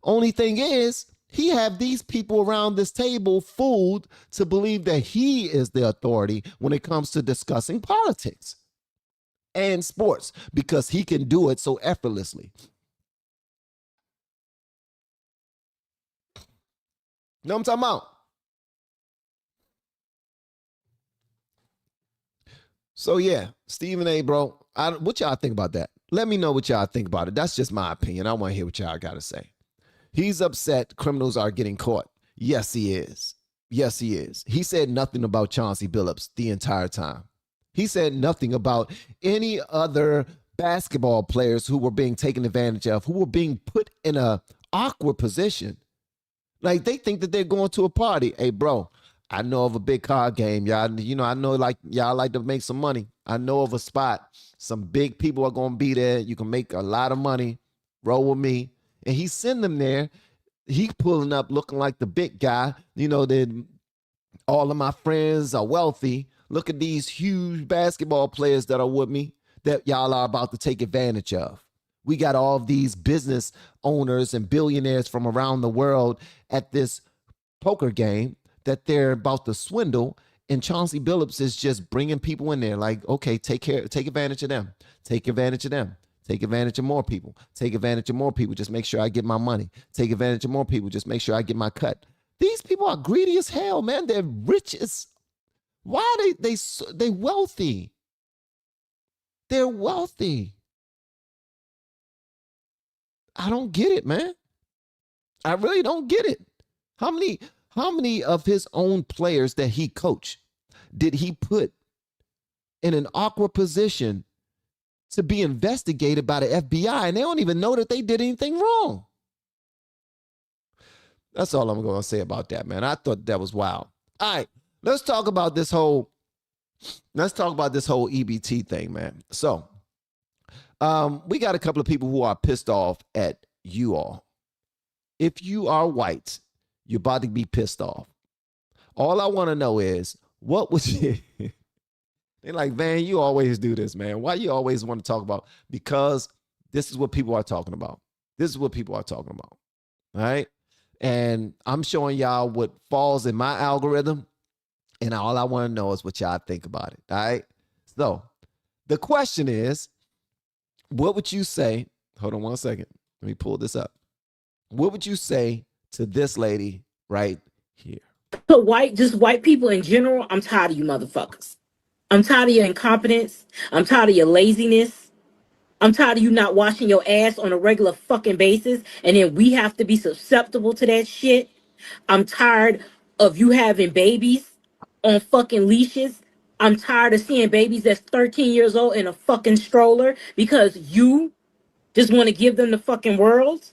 Only thing is, he have these people around this table fooled to believe that he is the authority when it comes to discussing politics and sports because he can do it so effortlessly. You know what I'm talking about? So yeah, Stephen A, bro, what y'all think about that? Let me know what y'all think about it. That's just my opinion. I want to hear what y'all got to say. He's upset criminals are getting caught. Yes, he is. Yes, he is. He said nothing about Chauncey Billups the entire time. He said nothing about any other basketball players who were being taken advantage of, who were being put in a awkward position. Like they think that they're going to a party. Hey, bro, I know of a big card game. Y'all, I know like y'all like to make some money. I know of a spot. Some big people are going to be there. You can make a lot of money. Roll with me. And he send them there. He pulling up looking like the big guy. That all of my friends are wealthy. Look at these huge basketball players that are with me that y'all are about to take advantage of. We got all of these business owners and billionaires from around the world at this poker game that they're about to swindle. And Chauncey Billups is just bringing people in there like, okay, take advantage of them. Take advantage of them. Take advantage of more people. Take advantage of more people. Just make sure I get my money. Take advantage of more people. Just make sure I get my cut. These people are greedy as hell, man. They're rich as. Why are they wealthy? They're wealthy. I don't get it, man. I really don't get it. How many of his own players that he coached did he put in an awkward position to be investigated by the FBI, and they don't even know that they did anything wrong? That's all I'm going to say about that, man. I thought that was wild. All right, let's talk about this whole EBT thing, man. So, we got a couple of people who are pissed off at you all. If you are white, you're about to be pissed off. All I want to know is, what would you? They're like, man, you always do this, man. Why you always want to talk about? Because this is what people are talking about. This is what people are talking about. All right. And I'm showing y'all what falls in my algorithm. And all I want to know is what y'all think about it. All right. So the question is, what would you say? Hold on one second. Let me pull this up. What would you say to this lady right here? So just white people in general, I'm tired of you motherfuckers. I'm tired of your incompetence. I'm tired of your laziness. I'm tired of you not washing your ass on a regular fucking basis. And then we have to be susceptible to that shit. I'm tired of you having babies on fucking leashes. I'm tired of seeing babies that's 13 years old in a fucking stroller because you just want to give them the fucking world.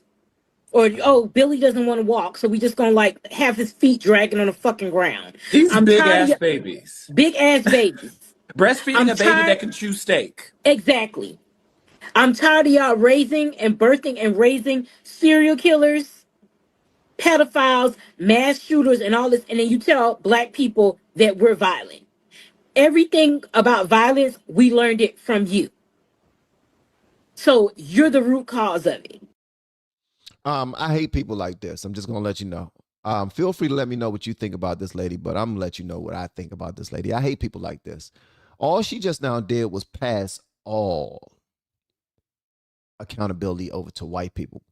Or, oh, Billy doesn't want to walk, so we just gonna like have his feet dragging on the fucking ground. These I'm big tired ass of babies. big ass babies. Breastfeeding a baby that can chew steak. Exactly. I'm tired of y'all raising and birthing and raising serial killers, pedophiles, mass shooters, and all this. And then you tell black people that we're violent. Everything about violence, we learned it from you. So you're the root cause of it. I hate people like this. I'm just gonna let you know. Feel free to let me know what you think about this lady, but I'm gonna let you know what I think about this lady. I hate people like this. All she just now did was pass all accountability over to white people.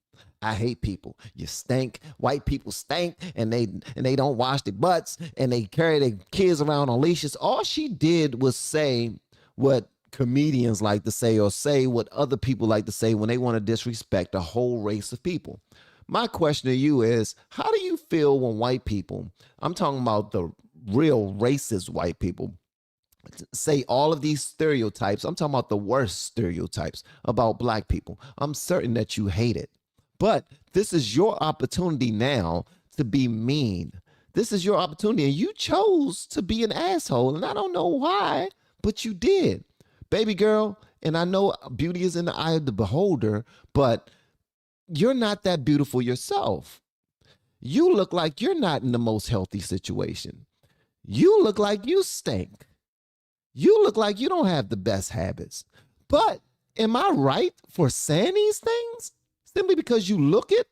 I hate people. You stink. White people stink, and they don't wash their butts, and they carry their kids around on leashes. All she did was say what comedians like to say, or say what other people like to say when they want to disrespect a whole race of people. My question to you is, how do you feel when white people, I'm talking about the real racist white people, say all of these stereotypes? I'm talking about the worst stereotypes about black people. I'm certain that you hate it. But this is your opportunity now to be mean. This is your opportunity, and you chose to be an asshole, and I don't know why, but you did. Baby girl, and I know beauty is in the eye of the beholder, but you're not that beautiful yourself. You look like you're not in the most healthy situation. You look like you stink. You look like you don't have the best habits. But am I right for saying these things? Simply because you look it?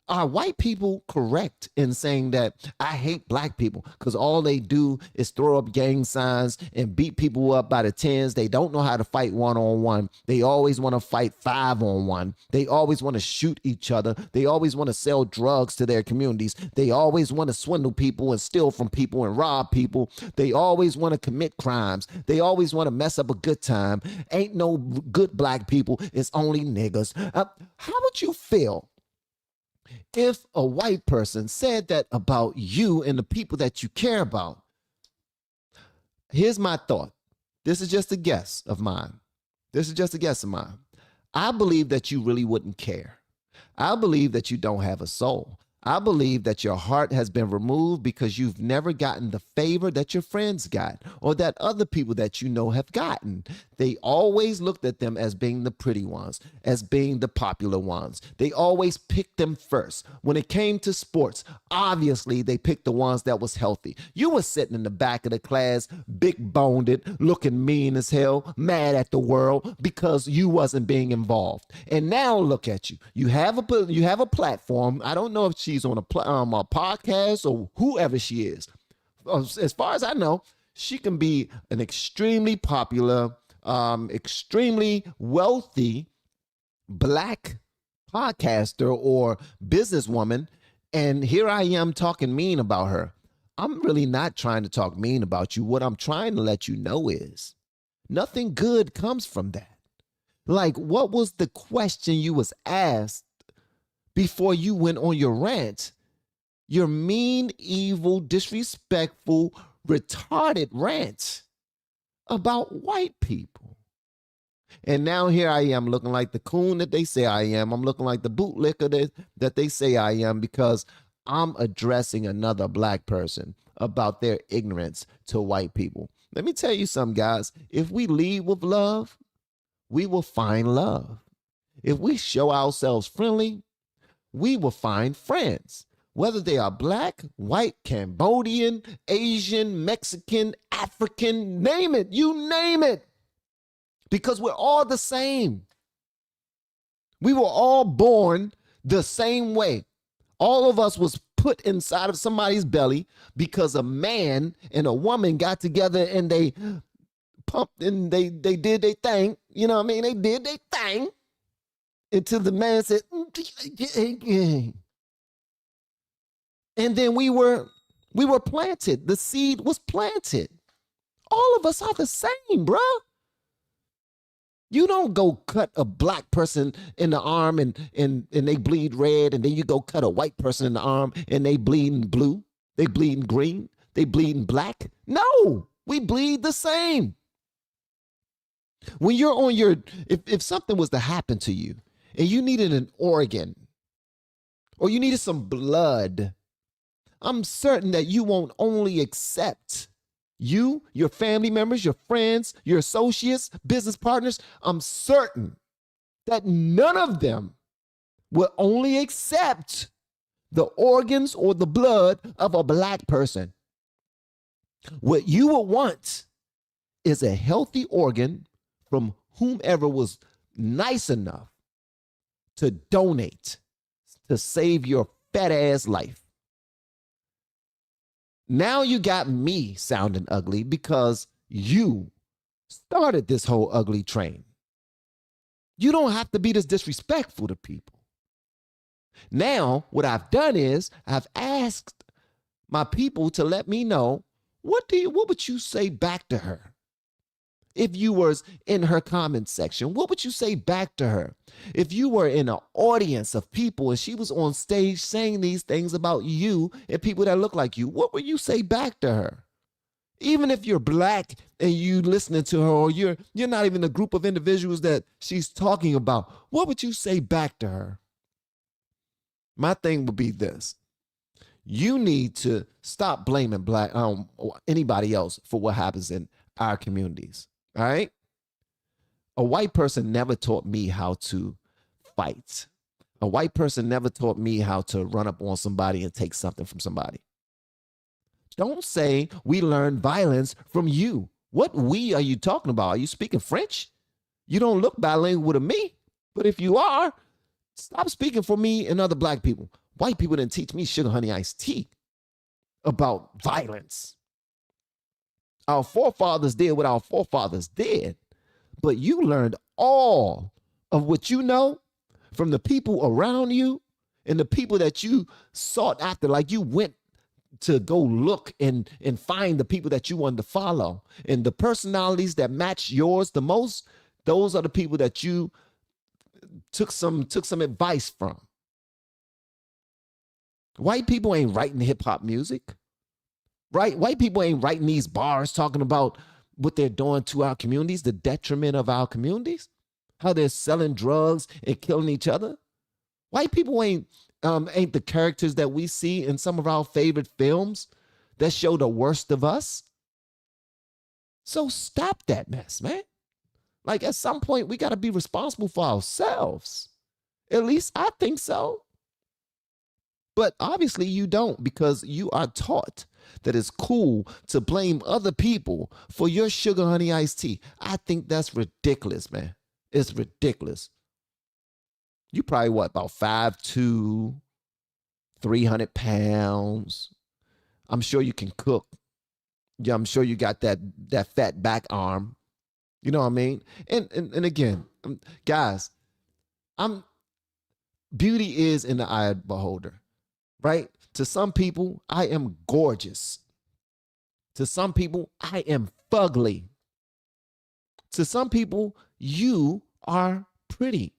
Are white people correct in saying that I hate black people because all they do is throw up gang signs and beat people up by the tens? They don't know how to fight one-on-one. They always want to fight 5-on-1. They always want to shoot each other. They always want to sell drugs to their communities. They always want to swindle people and steal from people and rob people. They always want to commit crimes. They always want to mess up a good time. Ain't no good black people. It's only niggas. How would you feel if a white person said that about you and the people that you care about? Here's my thought. This is just a guess of mine. I believe that you really wouldn't care. I believe that you don't have a soul. I believe that your heart has been removed because you've never gotten the favor that your friends got or that other people that you know have gotten. They always looked at them as being the pretty ones, as being the popular ones. They always picked them first. When it came to sports, obviously they picked the ones that was healthy. You were sitting in the back of the class, big-boned, looking mean as hell, mad at the world because you wasn't being involved. And now look at you. You have a platform. I don't know if she's on a podcast or whoever she is. As far as I know, she can be an extremely popular, extremely wealthy black podcaster or businesswoman. And here I am talking mean about her. I'm really not trying to talk mean about you. What I'm trying to let you know is nothing good comes from that. Like, what was the question you was asked before you went on your rant? Your mean, evil, disrespectful, retarded rant about white people. And now here I am looking like the coon that they say I am. I'm looking like the bootlicker that they say I am because I'm addressing another black person about their ignorance to white people. Let me tell you something, guys. If we lead with love, we will find love. If we show ourselves friendly, we will find friends. whether they are black, white, Cambodian, Asian, Mexican, African, name it, you name it, because we're all the same. We were all born the same way. All of us was put inside of somebody's belly because a man and a woman got together and they pumped and they did their thing. You know what I mean? They did their thing until the man said, and then we were planted. The seed was planted. All of us are the same, bro. You don't go cut a black person in the arm and they bleed red, and then you go cut a white person in the arm and they bleeding blue, they bleeding green, they bleeding black. No, we bleed the same. When you're on your, if something was to happen to you and you needed an organ or you needed some blood, I'm certain that you won't only accept you, your family members, your friends, your associates, business partners. I'm certain that none of them will only accept the organs or the blood of a black person. What you will want is a healthy organ from whomever was nice enough to donate to save your fat ass life. Now you got me sounding ugly because you started this whole ugly train. You don't have to be this disrespectful to people. Now, what I've done is I've asked my people to let me know, what would you say back to her? If you was in her comment section, what would you say back to her? If you were in an audience of people and she was on stage saying these things about you and people that look like you, what would you say back to her? Even if you're black and you listening to her, or you're not even a group of individuals that she's talking about, what would you say back to her? My thing would be this. You need to stop blaming black or anybody else for what happens in our communities. All right. A white person never taught me how to fight. A white person never taught me how to run up on somebody and take something from somebody. Don't say we learned violence from you. What we are you talking about? Are you speaking French? You don't look bilingual to me. But if you are, stop speaking for me and other black people. White people didn't teach me sugar honey iced tea about violence. Our forefathers did what our forefathers did, but you learned all of what you know from the people around you and the people that you sought after. Like you went to go look and find the people that you wanted to follow, and the personalities that match yours the most. Those are the people that you took some advice from. White people ain't writing hip hop music. Right? White people ain't writing these bars talking about what they're doing to our communities, the detriment of our communities, how they're selling drugs and killing each other. White people ain't the characters that we see in some of our favorite films that show the worst of us. So stop that mess, man. Like at some point, we got to be responsible for ourselves. At least I think so. But obviously you don't, because you are taught that it's cool to blame other people for your sugar honey iced tea. I think that's ridiculous, man. It's ridiculous. You probably about 5'2", 300 pounds. I'm sure you can cook. Yeah, I'm sure you got that fat back arm. You know what I mean? And again, guys, beauty is in the eye of the beholder, right? To some people, I am gorgeous. To some people, I am fugly. To some people, you are pretty.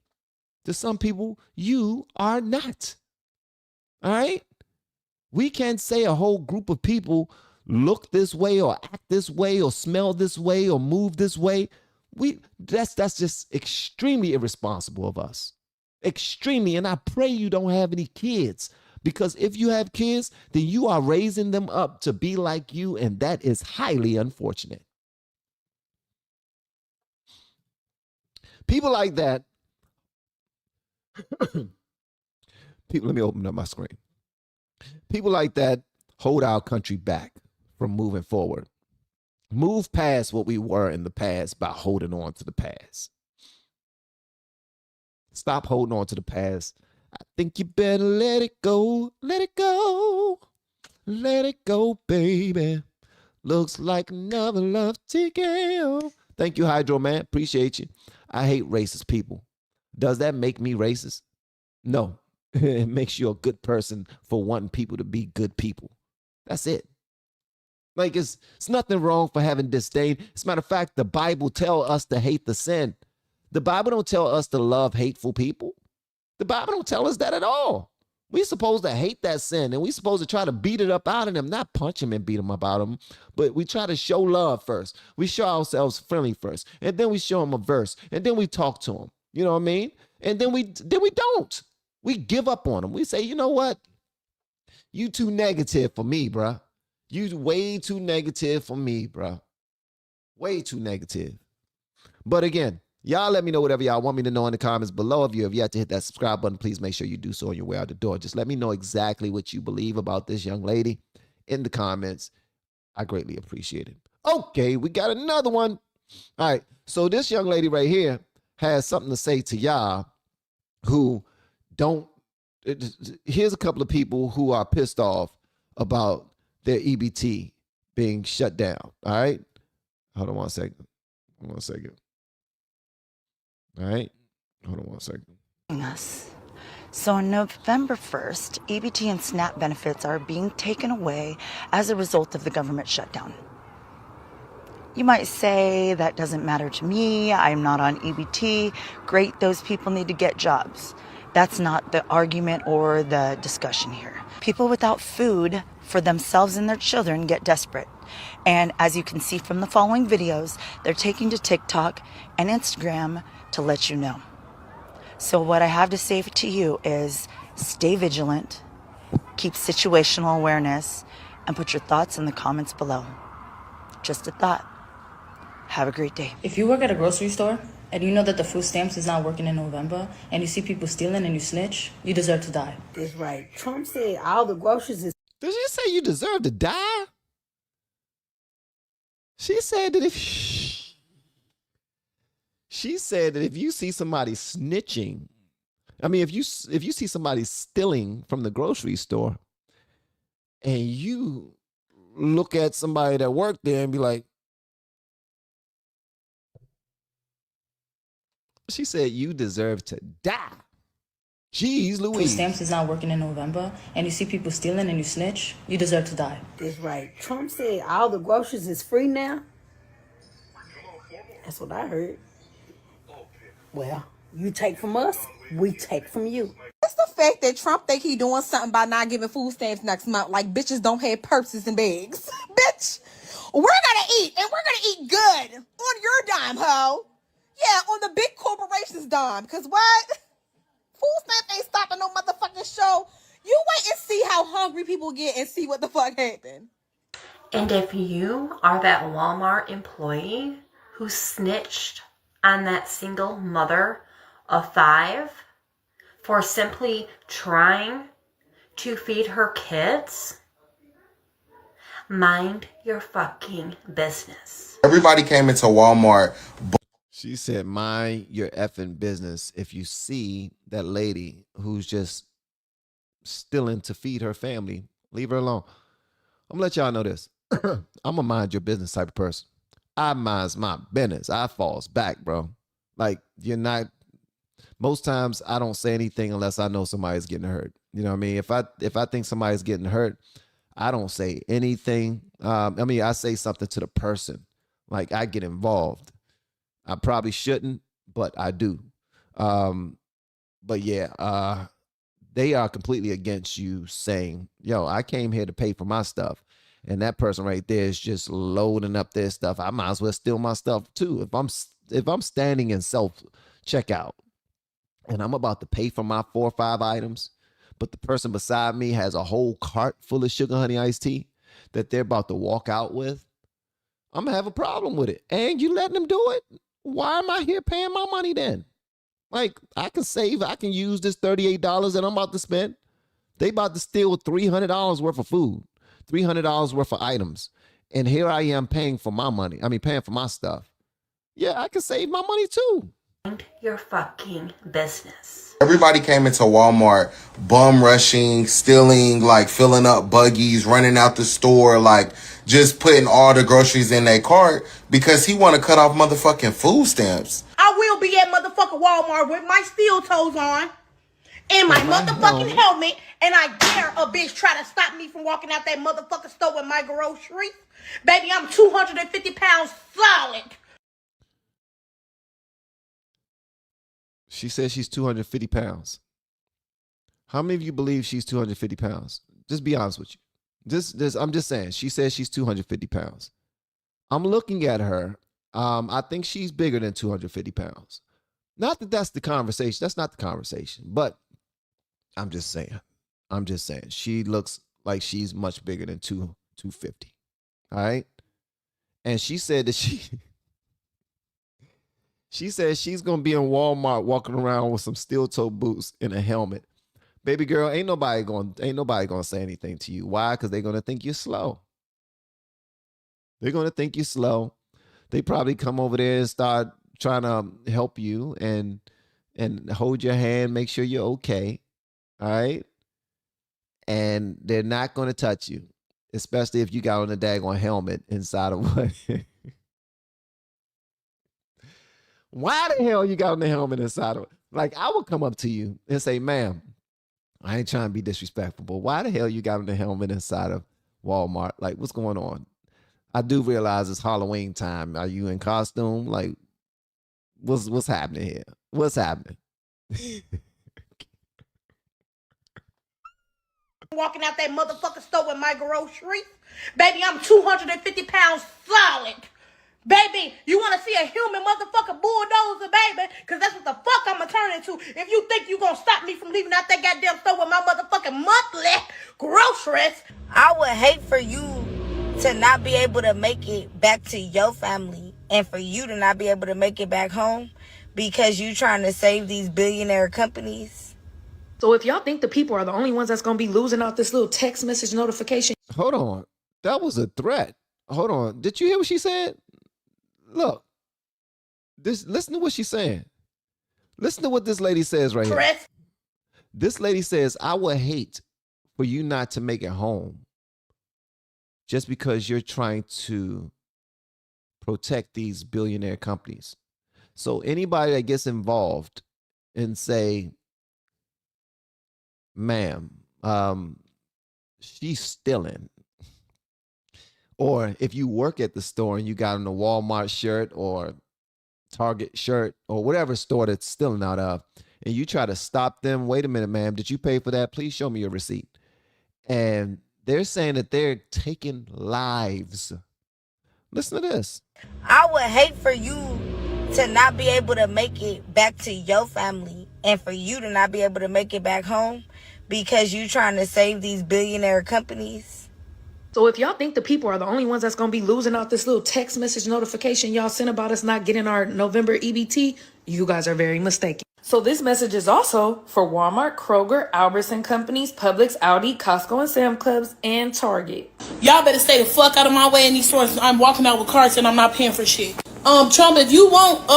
To some people, you are not. All right? We can't say a whole group of people look this way or act this way or smell this way or move this way. That's just extremely irresponsible of us. Extremely. And I pray you don't have any kids, because if you have kids, then you are raising them up to be like you, and that is highly unfortunate. People like that. Let me open up my screen. People like that hold our country back from moving forward. Move past what we were in the past by holding on to the past. Stop holding on to the past. I think you better let it go. Let it go. Let it go, baby. Looks like another love TKO. Thank you, Hydro Man. Appreciate you. I hate racist people. Does that make me racist? No. It makes you a good person for wanting people to be good people. That's it. Like, it's nothing wrong for having disdain. As a matter of fact, the Bible tells us to hate the sin. The Bible don't tell us to love hateful people. The Bible don't tell us that at all. We're supposed to hate that sin, and we're supposed to try to beat it up out of them, not punch them and beat them up out of them, but we try to show love first. We show ourselves friendly first, and then we show them a verse, and then we talk to them. You know what I mean? And then we don't. We give up on them. We say, you know what? You too negative for me, bruh. You way too negative for me, bruh. Way too negative. But again, y'all let me know whatever y'all want me to know in the comments below. If you have yet to hit that subscribe button, please make sure you do so on your way out the door. Just let me know exactly what you believe about this young lady in the comments. I greatly appreciate it. Okay, we got another one. All right, so this young lady right here has something to say to y'all who don't. Here's a couple of people who are pissed off about their EBT being shut down. All right, hold on one second. One second. All right, hold on one second. So on November 1st, EBT and SNAP benefits are being taken away as a result of the government shutdown. You might say, that doesn't matter to me, I'm not on EBT, great, those people need to get jobs. That's not the argument or the discussion here. People without food for themselves and their children get desperate. And as you can see from the following videos, they're taking to TikTok and Instagram to let you know. So what I have to say to you is stay vigilant, keep situational awareness, and put your thoughts in the comments below. Just a thought. Have a great day. If you work at a grocery store and you know that the food stamps is not working in November and you see people stealing and you snitch, you deserve to die. That's right. Trump said all the groceries is... Did you say you deserve to die? She said that if you see somebody snitching, I mean, if you see somebody stealing from the grocery store and you look at somebody that worked there and be like, she said you deserve to die. Jeez Louise. Food stamps is not working in November and you see people stealing and you snitch, you deserve to die. That's right. Trump said all the groceries is free now. That's what I heard. Well, you take from us, we take from you. It's the fact that Trump think he doing something by not giving food stamps next month, like bitches don't have purses and bags. Bitch, we're gonna eat, and we're gonna eat good on your dime, ho. Yeah, on the big corporation's dime. Cause what? Food stamps ain't stopping no motherfucking show. You wait and see how hungry people get and see what the fuck happened. And if you are that Walmart employee who snitched on that single mother of 5 for simply trying to feed her kids, mind your fucking business. Everybody came into Walmart. She said, mind your effing business if you see that lady who's just stealing to feed her family. Leave her alone. I'm gonna let y'all know this. I'm a mind your business type of person. I minds my business. I falls back, bro. Like, you're not, most times I don't say anything unless I know somebody's getting hurt. You know what I mean? If I think somebody's getting hurt, I don't say anything. I say something to the person. Like, I get involved. I probably shouldn't, but I do. But yeah, they are completely against you saying, yo, I came here to pay for my stuff. And that person right there is just loading up their stuff. I might as well steal my stuff too. If I'm standing in self-checkout and I'm about to pay for my 4 or 5 items, but the person beside me has a whole cart full of sugar honey iced tea that they're about to walk out with, I'm gonna have a problem with it. And you letting them do it? Why am I here paying my money then? Like, I can use this $38 that I'm about to spend They about to steal $300 worth of food, $300 worth of items. And here I am paying for my money. I mean, paying for my stuff. Yeah, I can save my money too. Mind your fucking business. Everybody came into Walmart bum rushing, stealing, like filling up buggies, running out the store, like just putting all the groceries in their cart because he want to cut off motherfucking food stamps. I will be at motherfucking Walmart with my steel toes on and my motherfucking helmet, and I dare a bitch try to stop me from walking out that motherfucking store with my groceries. Baby, I'm 250 pounds solid. She says she's 250 pounds. How many of you believe she's 250 pounds? Just be honest with you. I'm just saying. She says she's 250 pounds. I'm looking at her. I think she's bigger than 250 pounds. Not that that's the conversation. That's not the conversation. But I'm just saying. She looks like she's much bigger than 250. All right? And she said that she says she's going to be in Walmart walking around with some steel-toe boots and a helmet. Baby girl, ain't nobody going to say anything to you. Why? Because they're going to think you're slow. They're going to think you're slow. They probably come over there and start trying to help you and hold your hand, make sure you're okay. All right? And they're not going to touch you, especially if you got on a daggone helmet inside of what? Why the hell you got on the helmet inside of it? Like, I would come up to you and say, ma'am, I ain't trying to be disrespectful, but why the hell you got on the helmet inside of Walmart? Like, what's going on? I do realize it's Halloween time. Are you in costume? Like, what's happening here? What's happening? Walking out that motherfucking store with my groceries. Baby, I'm 250 pounds solid. Baby, you want to see a human motherfucking bulldozer, baby? Because that's what the fuck I'm going to turn into. If you think you going to stop me from leaving out that goddamn store with my motherfucking monthly groceries. I would hate for you to not be able to make it back to your family and for you to not be able to make it back home because you trying to save these billionaire companies. So if y'all think the people are the only ones that's going to be losing out this little text message notification. Hold on. That was a threat. Hold on. Did you hear what she said? Look, listen to what she's saying. Listen to what this lady says right here. This lady says, I would hate for you not to make it home just because you're trying to protect these billionaire companies. So anybody that gets involved and say, ma'am, she's stealing. Or if you work at the store and you got on a Walmart shirt or Target shirt or whatever store that's stealing out of, and you try to stop them, wait a minute, ma'am, did you pay for that? Please show me your receipt. And they're saying that they're taking lives. Listen to this. I would hate for you to not be able to make it back to your family and for you to not be able to make it back home because you trying to save these billionaire companies. So if y'all think the people are the only ones that's going to be losing out this little text message notification y'all sent about us not getting our November EBT, you guys are very mistaken. So this message is also for Walmart, Kroger, Albertson Companies, Publix, Aldi, Costco and Sam Clubs, and Target. Y'all better stay the fuck out of my way in these stores. I'm walking out with carts and I'm not paying for shit. Trump, if you want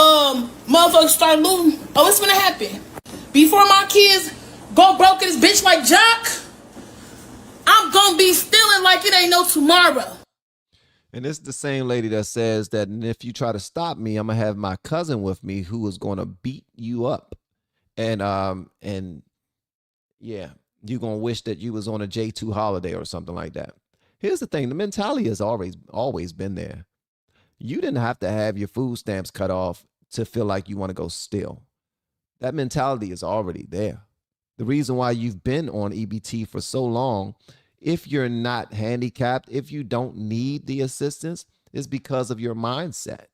motherfuckers start looting, what's gonna happen? Before my kids go broke in this bitch like Jock, I'm gonna be stealing like it ain't no tomorrow. And it's the same lady that says that if you try to stop me, I'm gonna have my cousin with me who is gonna beat you up. And yeah, you're gonna wish that you was on a J2 holiday or something like that. Here's the thing, the mentality has always been there. You didn't have to have your food stamps cut off to feel like you want to go steal. That mentality is already there. The reason why you've been on EBT for so long, if you're not handicapped, if you don't need the assistance, is because of your mindset.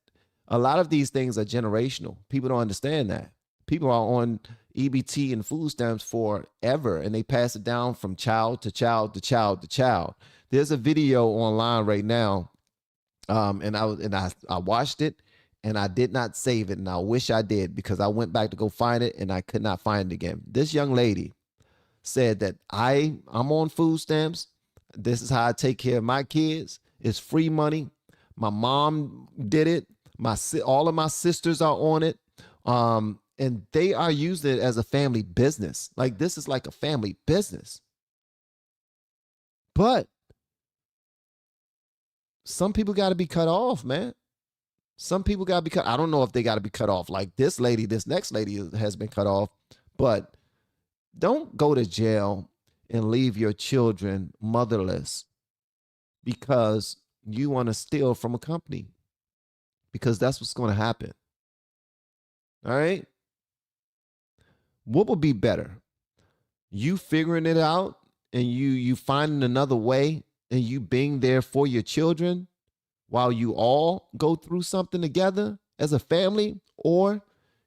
A lot of these things are generational. People don't understand that. People are on EBT and food stamps forever, and they pass it down from child to child to child to child. There's a video online right now, and I watched it, and I did not save it, and I wish I did because I went back to go find it, and I could not find it again. This young lady said that I'm on food stamps. This is how I take care of my kids. It's free money. My mom did it. All of my sisters are on it. And they are using it as a family business. Like, this is like a family business. But some people got to be cut off, man. Some people got to be cut. I don't know if they got to be cut off like this next lady has been cut off. But don't go to jail and leave your children motherless because you want to steal from a company, because that's what's going to happen. All right? What would be better? You figuring it out and you finding another way and you being there for your children while you all go through something together as a family, or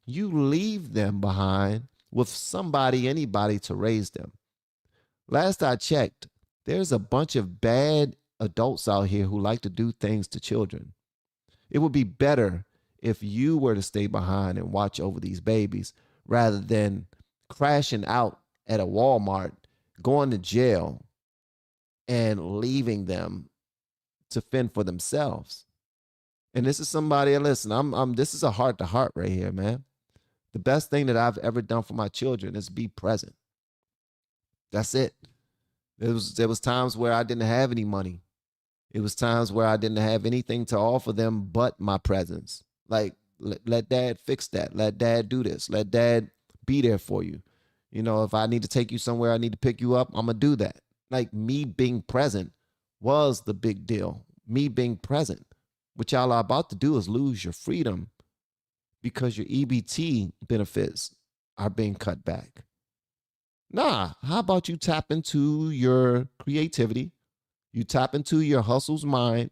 you leave them behind with anybody to raise them. Last I checked, there's a bunch of bad adults out here who like to do things to children. It would be better if you were to stay behind and watch over these babies rather than crashing out at a Walmart, going to jail, and leaving them to fend for themselves. And this is somebody, listen, this is a heart to heart right here, man. The best thing that I've ever done for my children is be present. That's it. There was times where I didn't have any money. It was times where I didn't have anything to offer them but my presence. Like, let dad fix that. Let dad do this. Let dad be there for you. You know, if I need to take you somewhere, I need to pick you up, I'm going to do that. Like, me being present was the big deal. Me being present. What y'all are about to do is lose your freedom because your EBT benefits are being cut back. Nah, how about you tap into your creativity? You tap into your hustler's mind.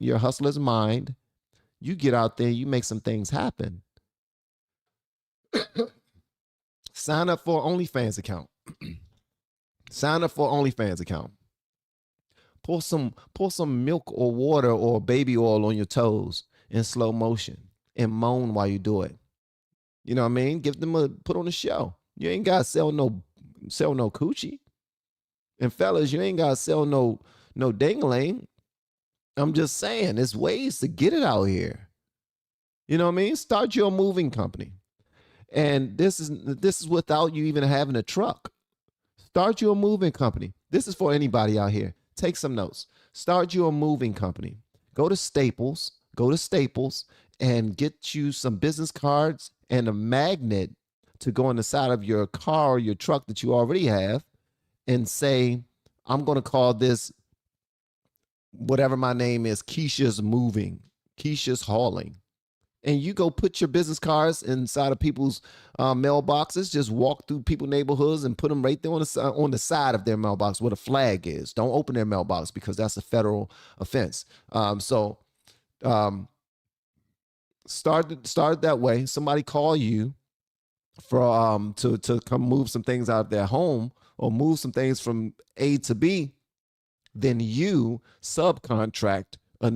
You get out there, you make some things happen. Sign up for an OnlyFans account. Sign up for an OnlyFans account. Pour some milk or water or baby oil on your toes in slow motion and moan while you do it. You know what I mean? Put on a show. You ain't got to sell no coochie. And fellas, you ain't got to sell no ding-a-ling. I'm just saying, there's ways to get it out here. You know what I mean? Start your moving company. And this is without you even having a truck. Start your moving company. This is for anybody out here. Take some notes. Start your moving company. Go to Staples and get you some business cards and a magnet to go on the side of your car or your truck that you already have and say, I'm going to call this, whatever my name is, Keisha's Moving, Keisha's Hauling. And you go put your business cards inside of people's mailboxes. Just walk through people's neighborhoods and put them right there on the side of their mailbox where the flag is. Don't open their mailbox because that's a federal offense. Start that way. Somebody call you for to come move some things out of their home or move some things from A to B. Then you subcontract a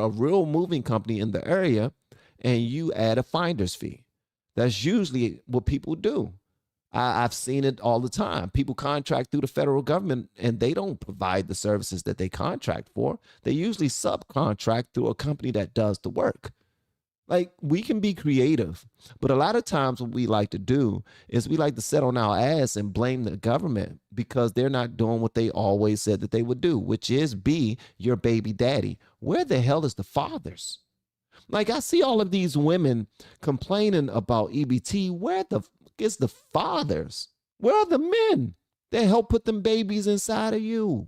real moving company in the area, and you add a finder's fee. That's usually what people do. I've seen it all the time. People contract through the federal government, and they don't provide the services that they contract for. They usually subcontract through a company that does the work. Like, we can be creative, but a lot of times what we like to do is we like to sit on our ass and blame the government because they're not doing what they always said that they would do, which is be your baby daddy. Where the hell is the fathers? Like, I see all of these women complaining about EBT. Where the fuck is the fathers? Where are the men that help put them babies inside of you?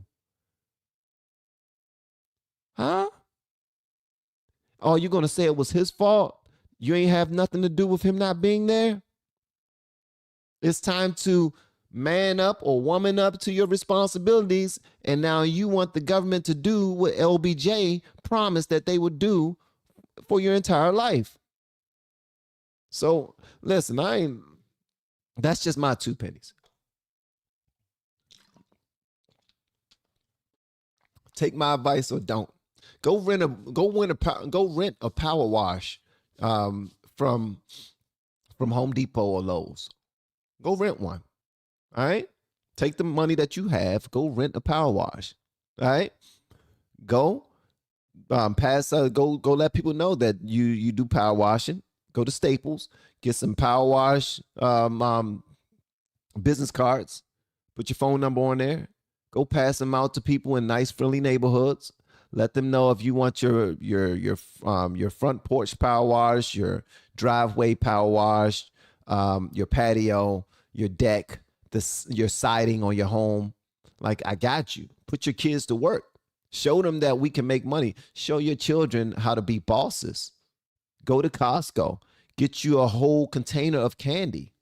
Huh? Oh, you're going to say it was his fault? You ain't have nothing to do with him not being there? It's time to man up or woman up to your responsibilities, and now you want the government to do what LBJ promised that they would do for your entire life. So, listen, that's just my 2 pennies. Take my advice or don't. Go rent a power wash from Home Depot or Lowe's. Go rent one. All right? Take the money that you have, go rent a power wash. All right? Go go let people know that you do power washing. Go to Staples, get some power wash business cards, put your phone number on there, go pass them out to people in nice friendly neighborhoods. Let them know if you want your front porch power wash, your driveway power wash, your patio, your deck, your siding on your home. Like, I got you. Put your kids to work. Show them that we can make money. Show your children how to be bosses. Go to Costco. Get you a whole container of candy.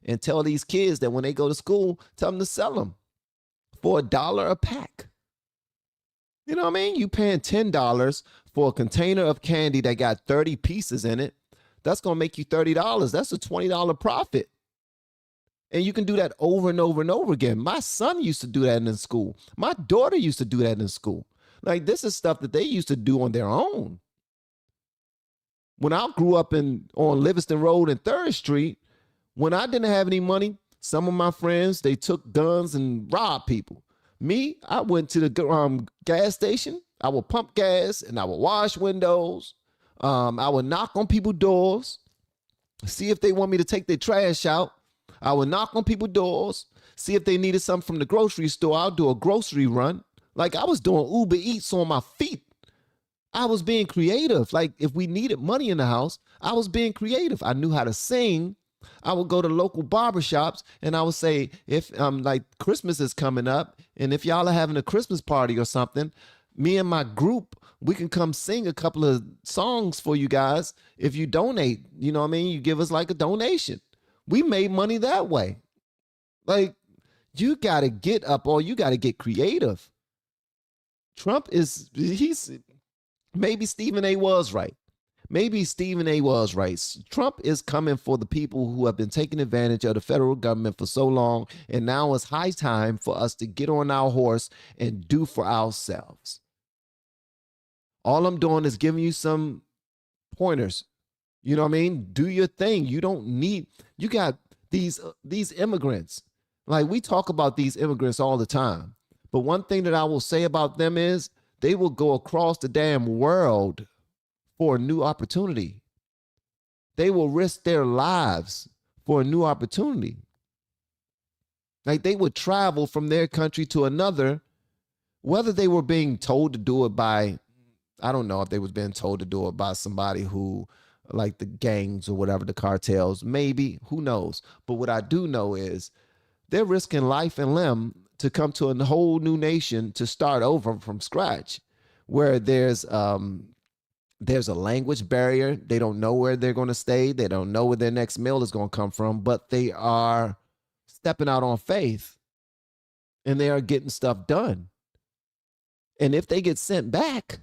And tell these kids that when they go to school, tell them to sell them for $1 a pack. You know what I mean? You paying $10 for a container of candy that got 30 pieces in it. That's going to make you $30. That's a $20 profit. And you can do that over and over and over again. My son used to do that in school. My daughter used to do that in school. Like, this is stuff that they used to do on their own. When I grew up on Livingston Road and 3rd Street, when I didn't have any money, some of my friends, they took guns and robbed people. Me, I went to the gas station. I would pump gas and I would wash windows. I would knock on people's doors, see if they want me to take their trash out. I would knock on people's doors, see if they needed something from the grocery store. I'll do a grocery run. Like, I was doing Uber Eats on my feet. I was being creative. Like, if we needed money in the house, I was being creative. I knew how to sing. I would go to local barbershops and I would say, if like Christmas is coming up and if y'all are having a Christmas party or something, me and my group, we can come sing a couple of songs for you guys. If you donate, you know what I mean? You give us like a donation. We made money that way. Like, you got to get up, or you got to get creative. Trump maybe Stephen A was right. Maybe Stephen A was right. Trump is coming for the people who have been taking advantage of the federal government for so long, and now it's high time for us to get on our horse and do for ourselves. All I'm doing is giving you some pointers. You know what I mean? Do your thing. You got these immigrants. Like, we talk about these immigrants all the time. But one thing that I will say about them is they will go across the damn world for a new opportunity. They will risk their lives for a new opportunity. Like, they would travel from their country to another, whether they were being told to do it by, I don't know if they was being told to do it by somebody who, like the gangs or whatever, the cartels, maybe, who knows. But what I do know is they're risking life and limb to come to a whole new nation to start over from scratch, where there's a language barrier. They don't know where they're going to stay. They don't know where their next meal is going to come from, but they are stepping out on faith and they are getting stuff done. And if they get sent back,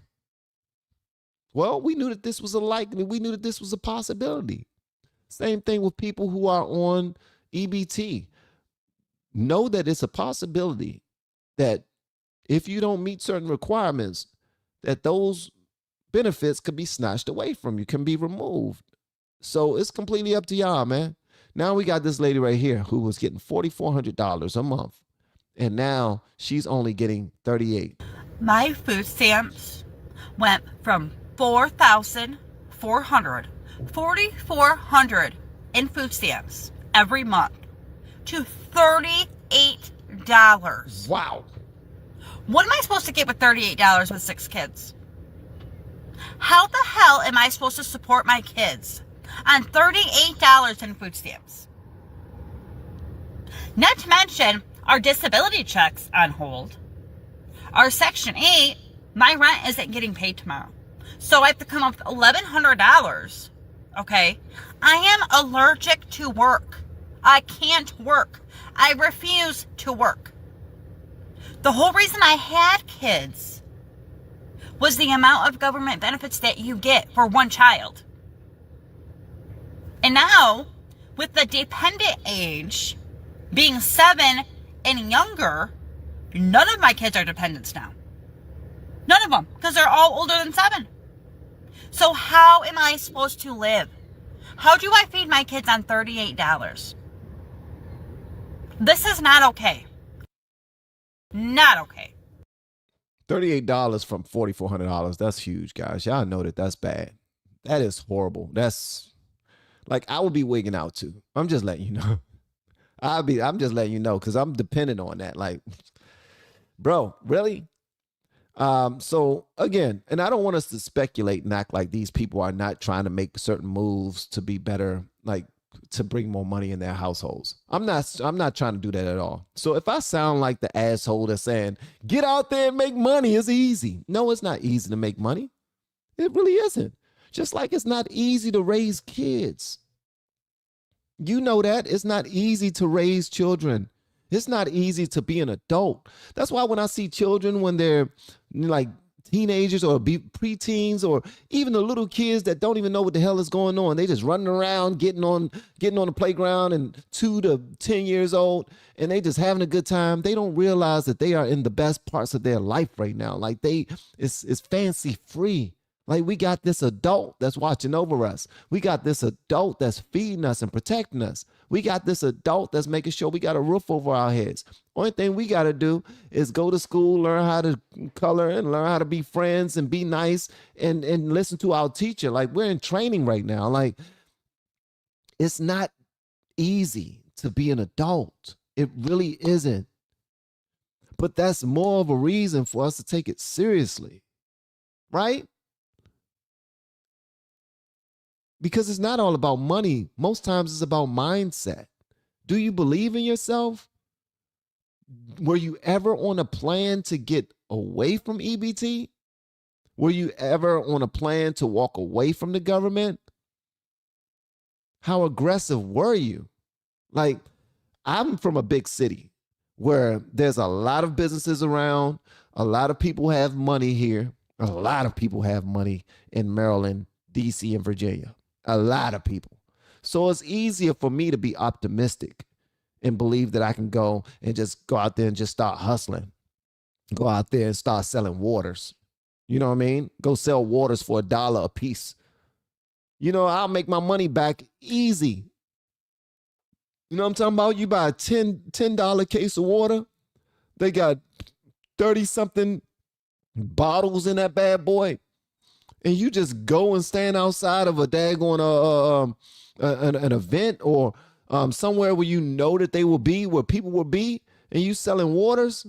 well, we knew that this was we knew that this was a possibility. Same thing with people who are on EBT. Know that it's a possibility that if you don't meet certain requirements, that those benefits could be snatched away from you, can be removed. So it's completely up to y'all, man. Now we got this lady right here who was getting $4,400 a month, and now she's only getting $38. My food stamps went from $4,400 in food stamps every month to $38. Wow. What am I supposed to get with $38 with 6 kids? How the hell am I supposed to support my kids on $38 in food stamps? Not to mention our disability checks on hold. Our Section 8, my rent isn't getting paid tomorrow. So I have to come up with $1,100. Okay? I am allergic to work. I can't work. I refuse to work. The whole reason I had kids was the amount of government benefits that you get for one child. And now, with the dependent age being 7 and younger, none of my kids are dependents now. None of them, because they're all older than 7. So how am I supposed to live? How do I feed my kids on $38? This is not okay. Not okay. $38 from $4,400. That's huge, guys. Y'all know that that's bad. That is horrible. That's like, I would be wigging out too. I'm just letting you know. I'm just letting you know, because I'm dependent on that. Like, bro, really? So again, and I don't want us to speculate and act like these people are not trying to make certain moves to be better, like to bring more money in their households. I'm not trying to do that at all. So if I sound like the asshole that's saying, get out there and make money, it's easy. No, it's not easy to make money. It really isn't. Just like it's not easy to raise kids. You know that. It's not easy to raise children. It's not easy to be an adult. That's why when I see children, when they're like teenagers or preteens, or even the little kids that don't even know what the hell is going on, they just running around, getting on the playground, and 2 to 10 years old, and they just having a good time. They don't realize that they are in the best parts of their life right now. Like it's fancy free. Like, we got this adult that's watching over us. We got this adult that's feeding us and protecting us. We got this adult that's making sure we got a roof over our heads. Only thing we got to do is go to school, learn how to color, and learn how to be friends and be nice, and listen to our teacher. Like, we're in training right now. Like, it's not easy to be an adult. It really isn't. But that's more of a reason for us to take it seriously, right? Because it's not all about money. Most times it's about mindset. Do you believe in yourself? Were you ever on a plan to get away from EBT? Were you ever on a plan to walk away from the government? How aggressive were you? Like, I'm from a big city where there's a lot of businesses around. A lot of people have money here. A lot of people have money in Maryland, DC, and Virginia. A lot of people. So it's easier for me to be optimistic and believe that I can go and just go out there and just start hustling. Go out there and start selling waters. You know what I mean? Go sell waters for $1 a piece. You know, I'll make my money back easy. You know what I'm talking about? You buy a $10 case of water. They got 30-something bottles in that bad boy. And you just go and stand outside of a daggone an event, or somewhere where you know that they will be, where people will be, and you selling waters.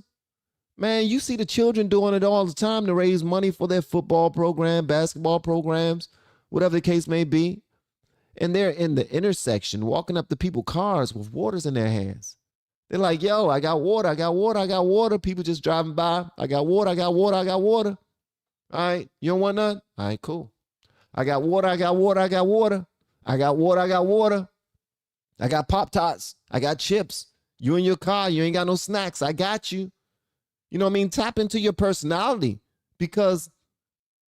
Man, you see the children doing it all the time to raise money for their football program, basketball programs, whatever the case may be. And they're in the intersection walking up to people's cars with waters in their hands. They're like, yo, I got water, I got water, I got water. People just driving by. I got water, I got water, I got water. All right, you don't want none? All right, cool. I got water, I got water, I got water. I got water, I got water. I got Pop-Tarts. I got chips. You in your car, you ain't got no snacks. I got you. You know what I mean? Tap into your personality, because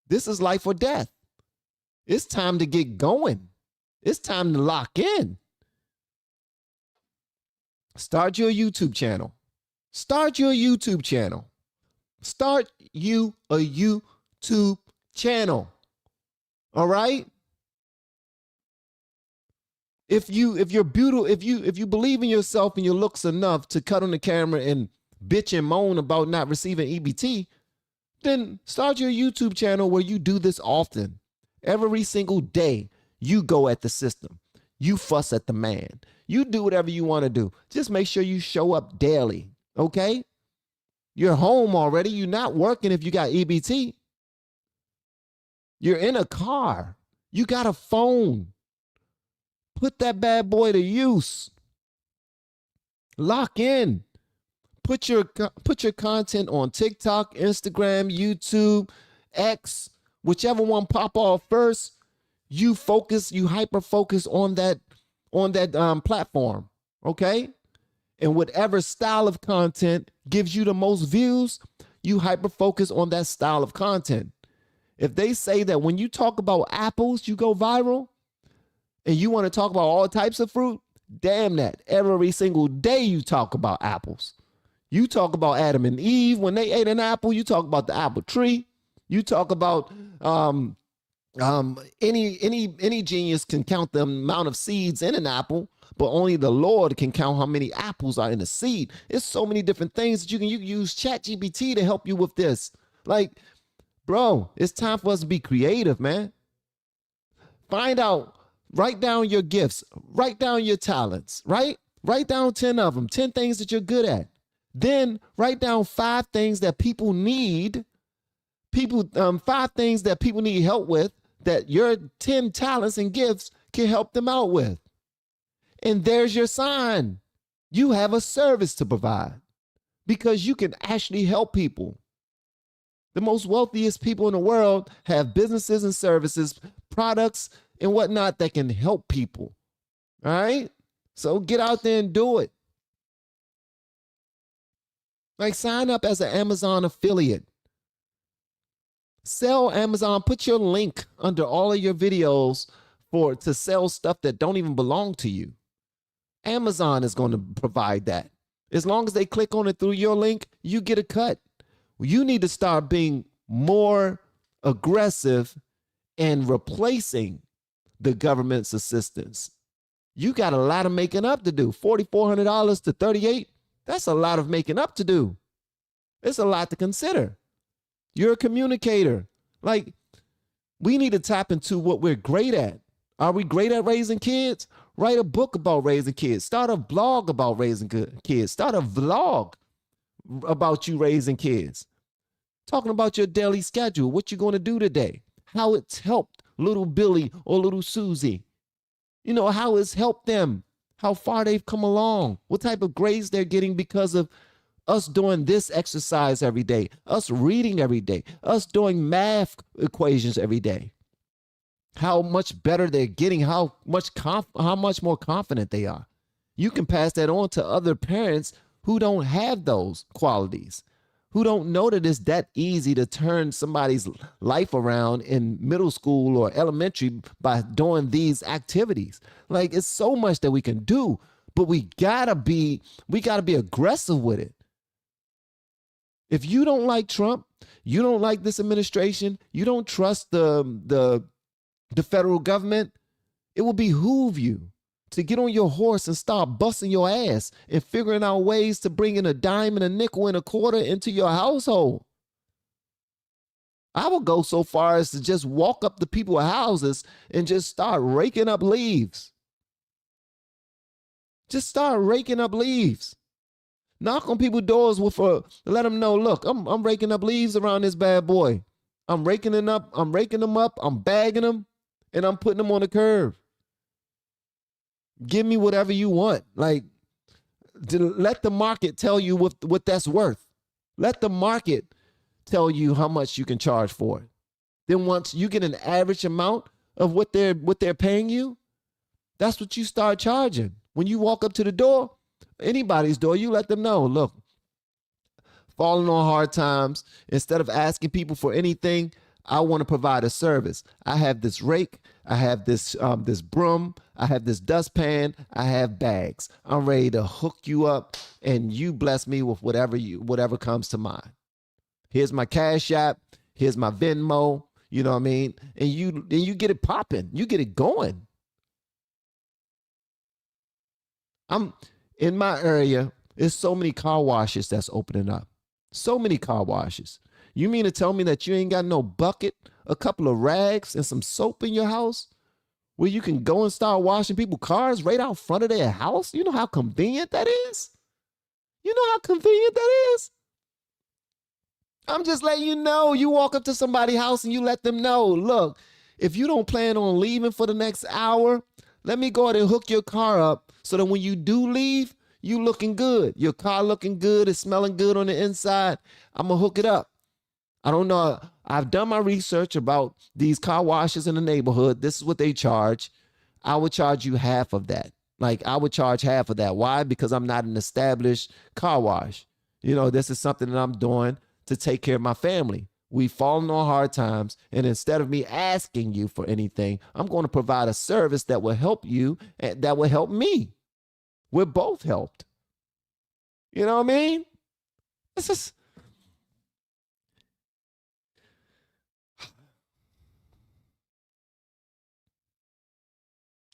this is life or death. It's time to get going. It's time to lock in. Start your YouTube channel. Start your YouTube channel. Start you a YouTube channel. All right? If you're beautiful, if you believe in yourself and your looks enough to cut on the camera and bitch and moan about not receiving EBT, then start your YouTube channel where you do this often. Every single day, you go at the system. You fuss at the man. You do whatever you want to do. Just make sure you show up daily, okay? You're home already. You're not working if you got EBT. You're in a car. You got a phone. Put that bad boy to use. Lock in. Put your content on TikTok, Instagram, YouTube, X, whichever one pop off first. You hyper focus on that platform, okay? And whatever style of content gives you the most views, you hyper focus on that style of content. If they say that when you talk about apples, you go viral, and you want to talk about all types of fruit, damn that. Every single day you talk about apples. You talk about Adam and Eve when they ate an apple. You talk about the apple tree. You talk about any genius can count the amount of seeds in an apple, but only the Lord can count how many apples are in a seed. It's so many different things that you can use ChatGPT to help you with this. Like, bro, it's time for us to be creative, man. Find out, write down your gifts, write down your talents, right? Write down 10 of them, 10 things that you're good at. Then write down 5 things that people need, 5 things that people need help with, that your 10 talents and gifts can help them out with. And there's your sign. You have a service to provide because you can actually help people. The most wealthiest people in the world have businesses and services, products and whatnot that can help people. All right? So get out there and do it. Like, sign up as an Amazon affiliate. Sell Amazon, put your link under all of your videos to sell stuff that don't even belong to you. Amazon is going to provide that. As long as they click on it through your link, you get a cut. You need to start being more aggressive and replacing the government's assistance. You got a lot of making up to do. $4,400 to $38,000. That's a lot of making up to do. It's a lot to consider. You're a communicator. Like, we need to tap into what we're great at. Are we great at raising kids? Write a book about raising kids. Start a blog about raising kids. Start a vlog about you raising kids. Talking about your daily schedule, what you're going to do today, how it's helped little Billy or little Susie. You know, how it's helped them, how far they've come along, what type of grades they're getting because of us doing this exercise every day, us reading every day, us doing math equations every day. How much better they're getting, how much more confident they are. You can pass that on to other parents who don't have those qualities, who don't know that it's that easy to turn somebody's life around in middle school or elementary by doing these activities. Like, it's so much that we can do, but we gotta be aggressive with it. If you don't like Trump, you don't like this administration, you don't trust the federal government, it will behoove you to get on your horse and start busting your ass and figuring out ways to bring in a dime and a nickel and a quarter into your household. I would go so far as to just walk up to people's houses and just start raking up leaves. Just start raking up leaves. Knock on people's doors let them know, look, I'm raking up leaves around this bad boy. I'm raking them up, I'm bagging them, and I'm putting them on the curb. Give me whatever you want. Like, let the market tell you what that's worth. Let the market tell you how much you can charge for it. Then once you get an average amount of what they're paying you, that's what you start charging. When you walk up to the door, anybody's door, you let them know, look, falling on hard times, instead of asking people for anything, I want to provide a service. I have this rake, I have this broom, I have this dustpan, I have bags. I'm ready to hook you up and you bless me with whatever comes to mind. Here's my Cash App, here's my Venmo, you know what I mean? And you get it popping, you get it going. I'm in my area, there's so many car washes that's opening up. So many car washes. You mean to tell me that you ain't got no bucket, a couple of rags, and some soap in your house where you can go and start washing people's cars right out front of their house? You know how convenient that is? You know how convenient that is? I'm just letting you know. You walk up to somebody's house and you let them know, look, if you don't plan on leaving for the next hour, let me go ahead and hook your car up so that when you do leave, you looking good. Your car looking good. It's smelling good on the inside. I'm going to hook it up. I don't know. I've done my research about these car washes in the neighborhood. This is what they charge. I would charge you half of that. Like, I would charge half of that. Why? Because I'm not an established car wash. You know, this is something that I'm doing to take care of my family. We've fallen on hard times. And instead of me asking you for anything, I'm going to provide a service that will help you and that will help me. We're both helped. You know what I mean? This is...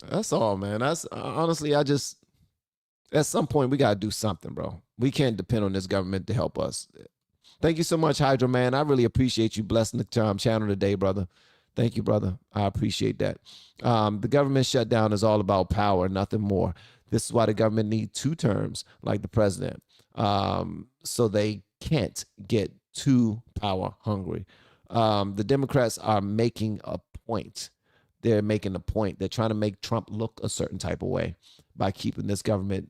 That's all, man. That's honestly, at some point we gotta do something, bro. We can't depend on this government to help us. Thank you so much, Hydra Man. I really appreciate you blessing the channel today, brother. Thank you, brother. I appreciate that. The government shutdown is all about power, nothing more. This is why the government needs 2 terms, like the president, so they can't get too power hungry. The Democrats are making a point. They're making a point. They're trying to make Trump look a certain type of way by keeping this government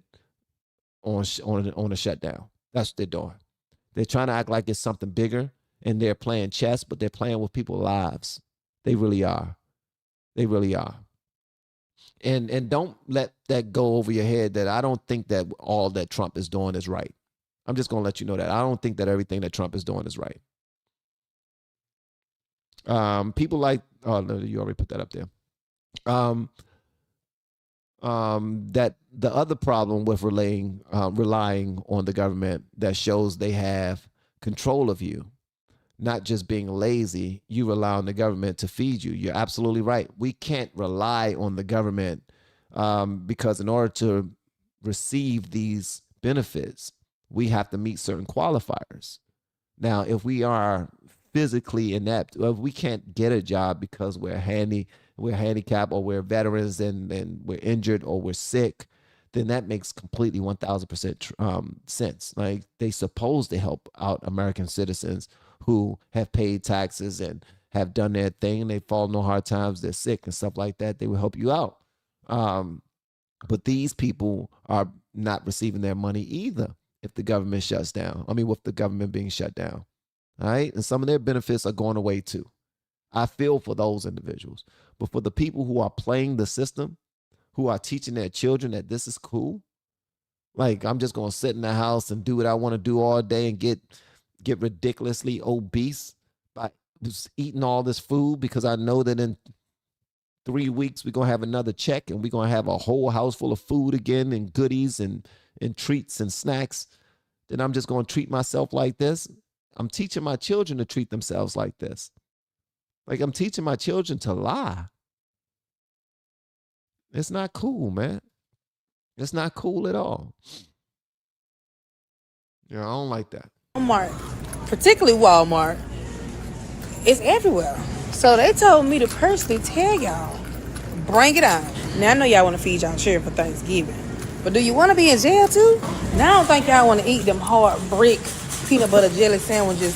on a shutdown. That's what they're doing. They're trying to act like it's something bigger, and they're playing chess, but they're playing with people's lives. They really are. They really are. And don't let that go over your head that I don't think that all that Trump is doing is right. I'm just going to let you know that. I don't think that everything that Trump is doing is right. People like, oh, no, you already put that up there. That the other problem with relying on the government that shows they have control of you, not just being lazy, you rely on the government to feed you. You're absolutely right. We can't rely on the government because in order to receive these benefits, we have to meet certain qualifiers. Now, if we are physically inept, if we can't get a job because we're handicapped or we're veterans and we're injured or we're sick, then that makes completely 1,000% sense. Like, they supposed to help out American citizens who have paid taxes and have done their thing. They fall no hard times, they're sick and stuff like that. They will help you out. But these people are not receiving their money either if the government shuts down. I mean, with the government being shut down. All right. And some of their benefits are going away too. I feel for those individuals. But for the people who are playing the system, who are teaching their children that this is cool, like, I'm just going to sit in the house and do what I want to do all day and get ridiculously obese by just eating all this food because I know that in 3 weeks we're going to have another check and we're going to have a whole house full of food again and goodies and treats and snacks, then I'm just going to treat myself like this. I'm teaching my children to treat themselves like this. Like, I'm teaching my children to lie. It's not cool, man. It's not cool at all. Yeah, I don't like that. Walmart, particularly Walmart, it's everywhere. So they told me to personally tell y'all, bring it on. Now, I know y'all want to feed y'all children for Thanksgiving, but do you want to be in jail too? Now, I don't think y'all want to eat them hard brick peanut butter jelly sandwiches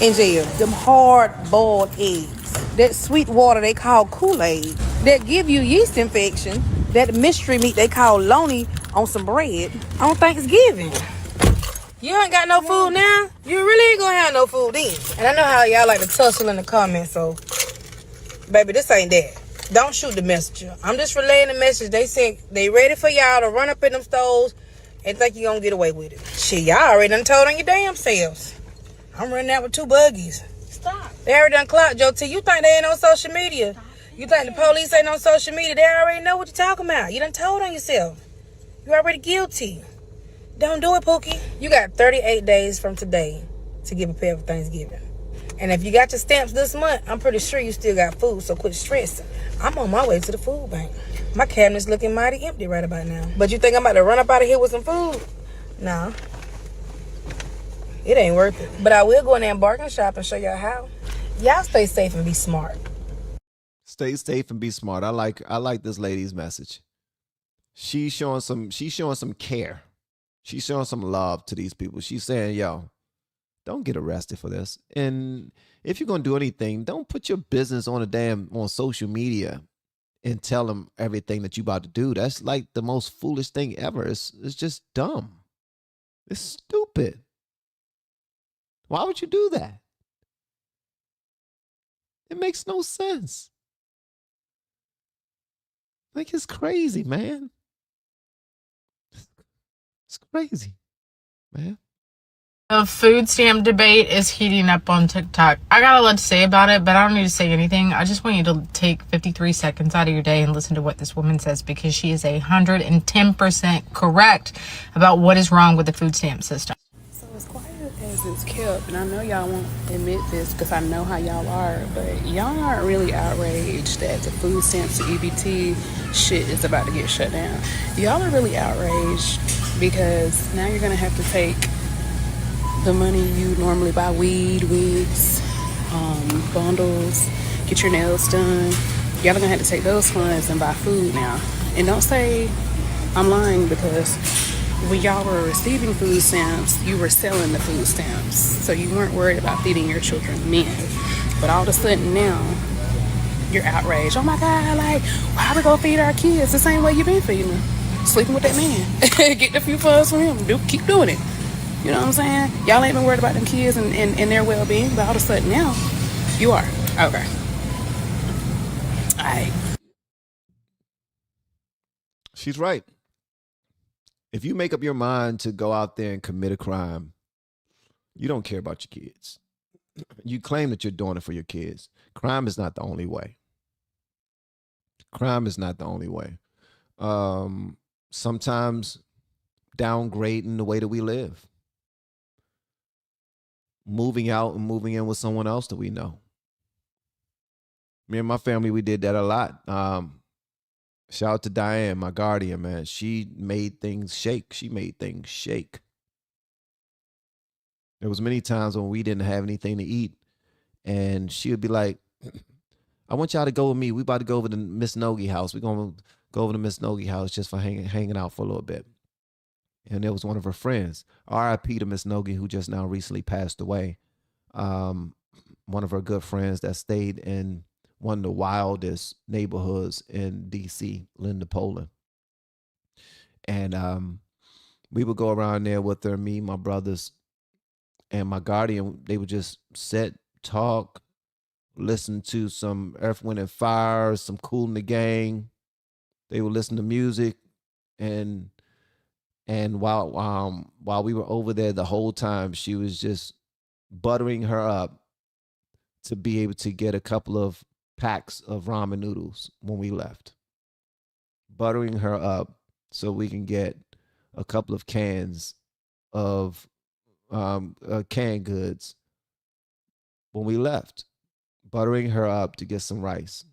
in jail. Them hard boiled eggs. That sweet water they call Kool-Aid. That give you yeast infection. That mystery meat they call Loney on some bread on Thanksgiving. You ain't got no food now? You really ain't gonna have no food then. And I know how y'all like to tussle in the comments, so baby, this ain't that. Don't shoot the messenger. I'm just relaying the message. They said they ready for y'all to run up in them stores and think you gonna get away with it. Shit, y'all already done told on your damn selves. I'm running out with 2 buggies. Stop. They already done clout Joe T. You think they ain't on social media? Stop. You think the police ain't on social media? They already know what you're talking about. You done told on yourself. You already guilty. Don't do it, Pookie. You got 38 days from today to get prepared for Thanksgiving. And if you got your stamps this month, I'm pretty sure you still got food, so quit stressing. I'm on my way to the food bank. My cabinet's looking mighty empty right about now. But you think I'm about to run up out of here with some food? Nah. It ain't worth it. But I will go in there and bargain shop and show y'all how. Y'all stay safe and be smart. Stay safe and be smart. I like this lady's message. She's showing some care. She's showing some love to these people. She's saying, yo, don't get arrested for this. And if you're going to do anything, don't put your business on social media and tell them everything that you about to do. That's like the most foolish thing ever. It's just dumb. It's stupid. Why would you do that? It makes no sense. Like, it's crazy, man. It's crazy, man. The food stamp debate is heating up on TikTok. I got a lot to say about it, but I don't need to say anything. I just want you to take 53 seconds out of your day and listen to what this woman says, because she is 110% correct about what is wrong with the food stamp system. So it's quite okay promises kept, and I know y'all won't admit this because I know how y'all are, but y'all aren't really outraged that the food stamps to EBT shit is about to get shut down. Y'all are really outraged because now you're gonna have to take the money you normally buy weed, wigs, bundles, get your nails done. Y'all are gonna have to take those funds and buy food now. And don't say I'm lying, because when y'all were receiving food stamps, you were selling the food stamps. So you weren't worried about feeding your children then. But all of a sudden now, you're outraged. Oh my God, like, why we gonna feed our kids the same way you been feeding them? Sleeping with that man. Get a few funds from him. Keep doing it. You know what I'm saying? Y'all ain't been worried about them kids and their well-being, but all of a sudden now, you are. Okay. All right. She's right. If you make up your mind to go out there and commit a crime, you don't care about your kids. You claim that you're doing it for your kids. Crime is not the only way. Crime is not the only way. Sometimes downgrading the way that we live. Moving out and moving in with someone else that we know. Me and my family, we did that a lot. Shout out to Diane, my guardian, man. She made things shake. She made things shake. There was many times when we didn't have anything to eat, and she would be like, I want y'all to go with me. We about to go over to Miss Nogi house. We're going to go over to Miss Nogi house just for hanging out for a little bit. And there was one of her friends, R.I.P. to Miss Nogi, who just now recently passed away. One of her good friends that stayed in one of the wildest neighborhoods in D.C., Linda, Poland. And we would go around there with her, me, my brothers, and my guardian. They would just sit, talk, listen to some Earth, Wind, and Fire, some Kool and the Gang. They would listen to music, and while we were over there the whole time, she was just buttering her up to be able to get a couple of packs of ramen noodles when we left. Buttering her up so we can get a couple of cans of canned goods when we left. Buttering her up to get some rice.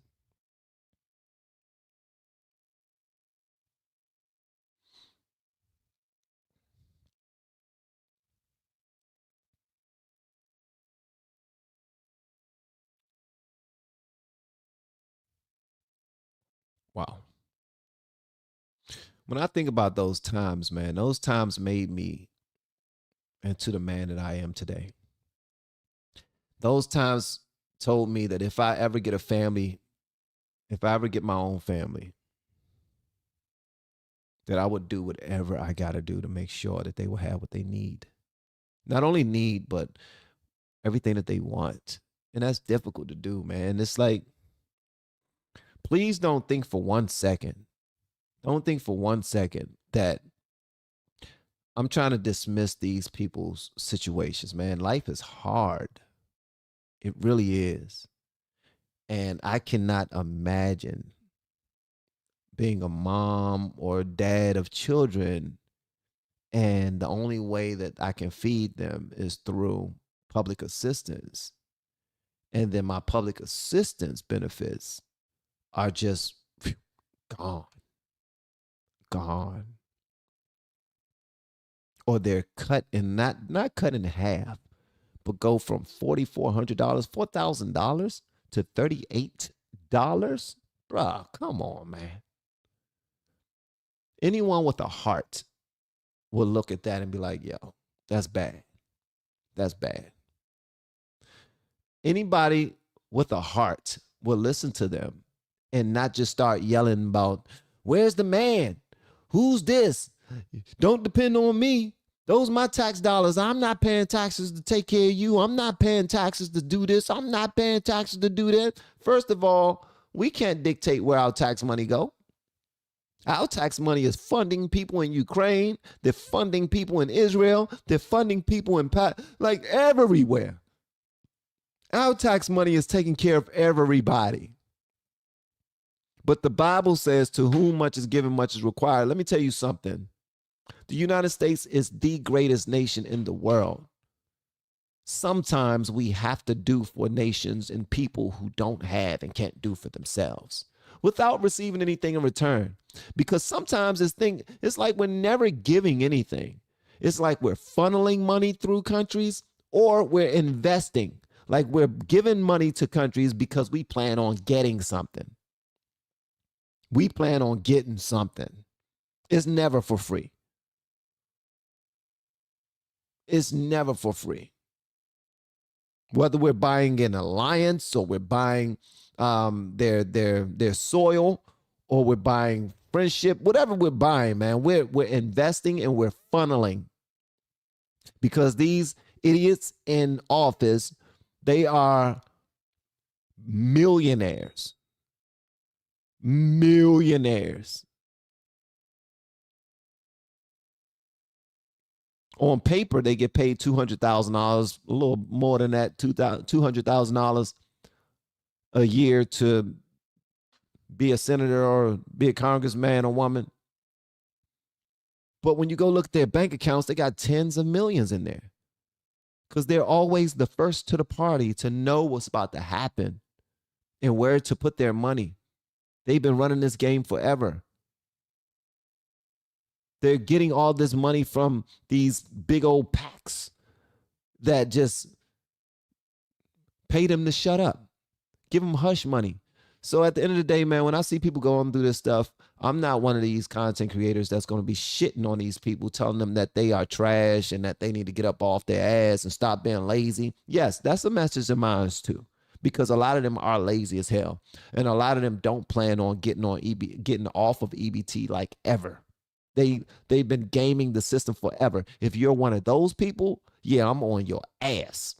Wow. When I think about those times, man, those times made me into the man that I am today. Those times told me that if I ever get a family, if I ever get my own family, that I would do whatever I got to do to make sure that they will have what they need. Not only need, but everything that they want. And that's difficult to do, man. It's like, please don't think for 1 second. Don't think for 1 second that I'm trying to dismiss these people's situations, man. Life is hard. It really is. And I cannot imagine being a mom or dad of children, and the only way that I can feed them is through public assistance. And then my public assistance benefits are just gone. Or they're cut in, not cut in half, but go from $4,400, $4,000 to $38. Bruh, come on, man. Anyone with a heart will look at that and be like, yo, that's bad. That's bad. Anybody with a heart will listen to them and not just start yelling about, where's the man? Who's this? Don't depend on me. Those are my tax dollars. I'm not paying taxes to take care of you. I'm not paying taxes to do this. I'm not paying taxes to do that. First of all, we can't dictate where our tax money go. Our tax money is funding people in Ukraine. They're funding people in Israel. They're funding people in like everywhere. Our tax money is taking care of everybody. But the Bible says, to whom much is given, much is required. Let me tell you something. The United States is the greatest nation in the world. sometimes we have to do for nations and people who don't have and can't do for themselves without receiving anything in return. Because sometimes it's like we're never giving anything. It's like we're funneling money through countries or we're investing. Like we're giving money to countries because we plan on getting something. We plan on getting something. It's never for free. It's never for free. Whether we're buying an alliance or we're buying their soil or we're buying friendship, whatever we're buying, man, we're investing and we're funneling. Because these idiots in office, they are millionaires. Millionaires. On paper, they get paid $200,000, a little more than that, $200,000 a year to be a senator or be a congressman or woman. But when you go look at their bank accounts, they got tens of millions in there because they're always the first to the party to know what's about to happen and where to put their money. They've been running this game forever. They're getting all this money from these big old PACs that just pay them to shut up, give them hush money. So at the end of the day, man, when I see people going through this stuff, I'm not one of these content creators that's going to be shitting on these people, telling them that they are trash and that they need to get up off their ass and stop being lazy. Yes, that's a message of mine too, because a lot of them are lazy as hell. And a lot of them don't plan on getting off of EBT like ever. They've been gaming the system forever. If you're one of those people, yeah, I'm on your ass.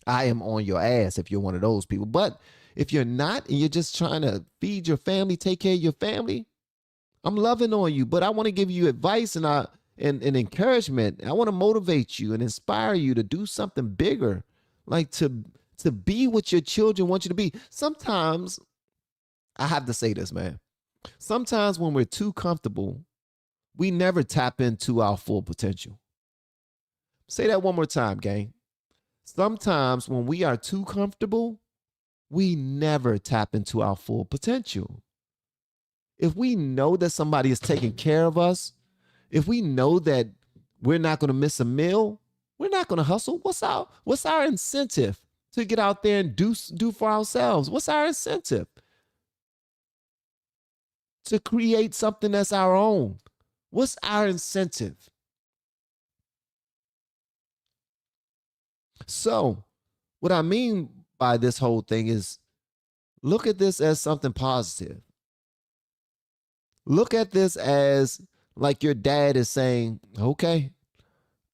I am on your ass if you're one of those people. But if you're not and you're just trying to feed your family, take care of your family, I'm loving on you. But I want to give you advice and encouragement. I want to motivate you and inspire you to do something bigger, like to be what your children want you to be. Sometimes, I have to say this, man. Sometimes when we're too comfortable, we never tap into our full potential. Say that one more time, gang. Sometimes when we are too comfortable, we never tap into our full potential. If we know that somebody is taking care of us, if we know that we're not going to miss a meal, we're not going to hustle. What's our incentive to get out there and do for ourselves? What's our incentive? To create something that's our own. What's our incentive? So, what I mean by this whole thing is look at this as something positive. Look at this as like your dad is saying, okay,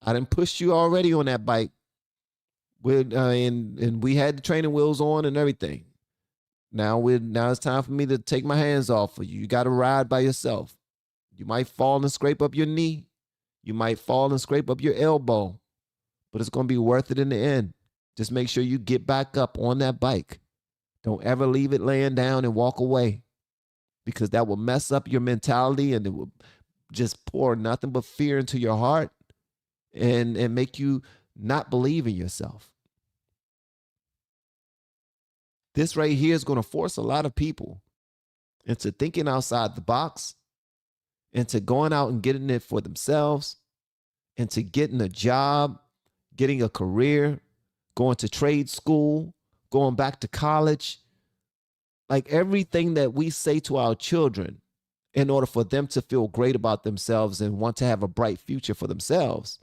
I done pushed you already on that bike. And we had the training wheels on and everything. Now it's time for me to take my hands off of you. You got to ride by yourself. You might fall and scrape up your knee. You might fall and scrape up your elbow, but it's going to be worth it in the end. Just make sure you get back up on that bike. Don't ever leave it laying down and walk away, because that will mess up your mentality and it will just pour nothing but fear into your heart and make you not believe in yourself. This right here is going to force a lot of people into thinking outside the box, into going out and getting it for themselves, into getting a job, getting a career, going to trade school, going back to college. Like everything that we say to our children in order for them to feel great about themselves and want to have a bright future for themselves,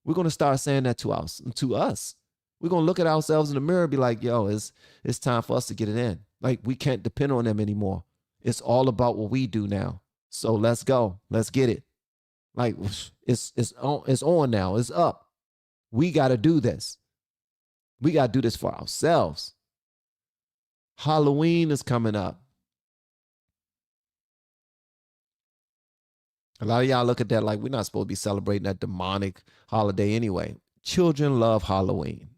we're going to start saying that to us. We're going to look at ourselves in the mirror and be like, yo, it's time for us to get it in. Like we can't depend on them anymore. It's all about what we do now. So let's go. Let's get it. Like it's on now. It's up. We got to do this. We got to do this for ourselves. Halloween is coming up. A lot of y'all look at that like we're not supposed to be celebrating that demonic holiday anyway. Children love Halloween.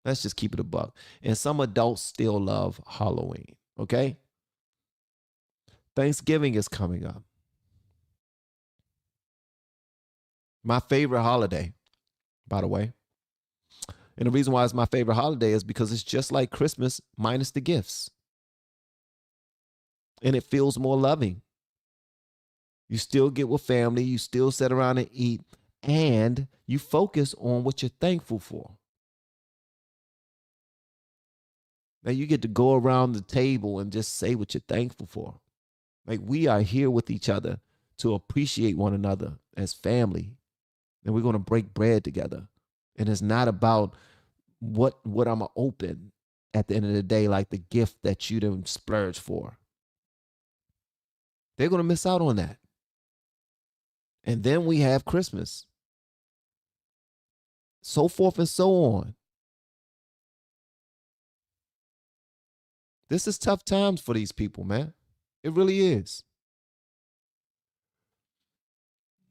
Let's just keep it a buck. And some adults still love Halloween, okay? Thanksgiving is coming up. My favorite holiday, by the way. And the reason why it's my favorite holiday is because it's just like Christmas minus the gifts. And it feels more loving. You still get with family, you still sit around and eat, and you focus on what you're thankful for. Now you get to go around the table and just say what you're thankful for. Like, we are here with each other to appreciate one another as family. And we're going to break bread together. And it's not about what I'm going to open at the end of the day, like the gift that you done splurge for. They're going to miss out on that. And then we have Christmas. So forth and so on. This is tough times for these people, man. It really is.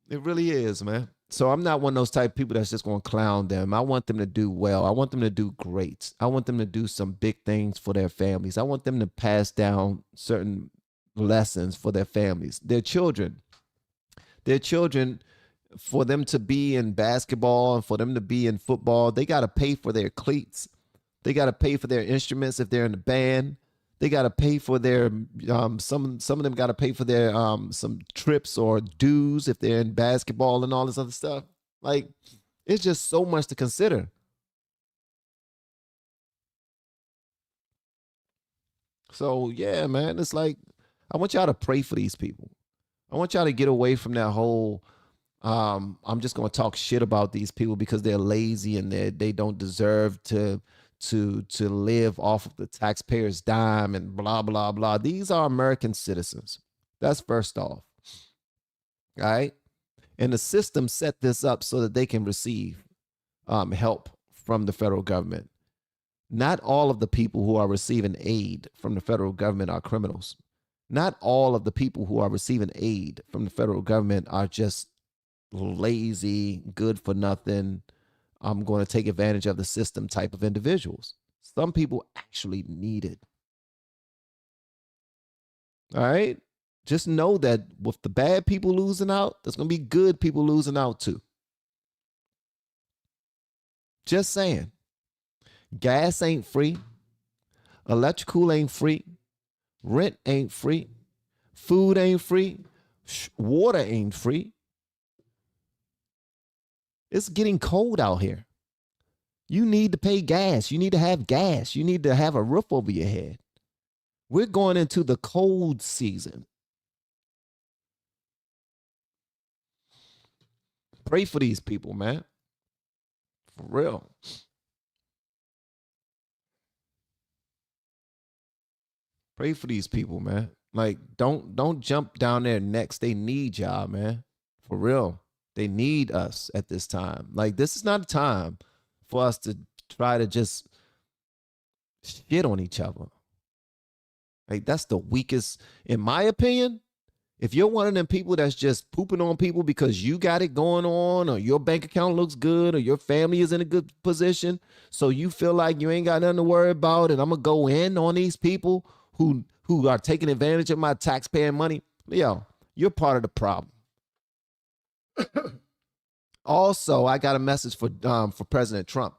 It really is, man. So I'm not one of those type of people that's just going to clown them. I want them to do well. I want them to do great. I want them to do some big things for their families. I want them to pass down certain lessons for their families, their children. Their children, for them to be in basketball and for them to be in football, they got to pay for their cleats. They got to pay for their instruments if they're in the band. They got to pay for their, some of them got to pay for their, some trips or dues if they're in basketball and all this other stuff. Like, it's just so much to consider. So, yeah, man, it's like, I want y'all to pray for these people. I want y'all to get away from that whole, I'm just going to talk shit about these people because they're lazy and they don't deserve to live off of the taxpayer's dime and blah, blah, blah. These are American citizens. That's first off. All right. And the system set this up so that they can receive help from the federal government. Not all of the people who are receiving aid from the federal government are criminals. Not all of the people who are receiving aid from the federal government are just lazy, good for nothing, I'm going to take advantage of the system type of individuals. Some people actually need it. All right? Just know that with the bad people losing out, there's going to be good people losing out too. Just saying. Gas ain't free. Electrical ain't free. Rent ain't free. Food ain't free. Water ain't free. It's getting cold out here. You need to pay gas. You need to have gas. You need to have a roof over your head. We're going into the cold season. Pray for these people, man. For real. Pray for these people, man. Like, don't jump down their necks. They need y'all, man. For real. They need us at this time. Like, this is not a time for us to try to just shit on each other. Like, that's the weakest, in my opinion. If you're one of them people that's just pooping on people because you got it going on, or your bank account looks good, or your family is in a good position, so you feel like you ain't got nothing to worry about, and I'm gonna go in on these people who are taking advantage of my taxpayer money, yo, you're part of the problem. Also, I got a message for President Trump.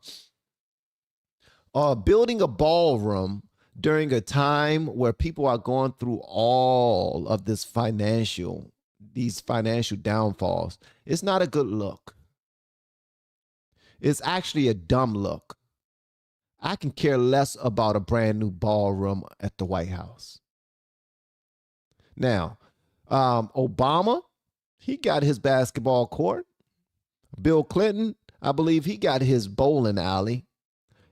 Building a ballroom during a time where people are going through all of these financial downfalls, it's not a good look. It's actually a dumb look. I can care less about a brand new ballroom at the White House. Now, Obama, he got his basketball court. Bill Clinton, I believe he got his bowling alley.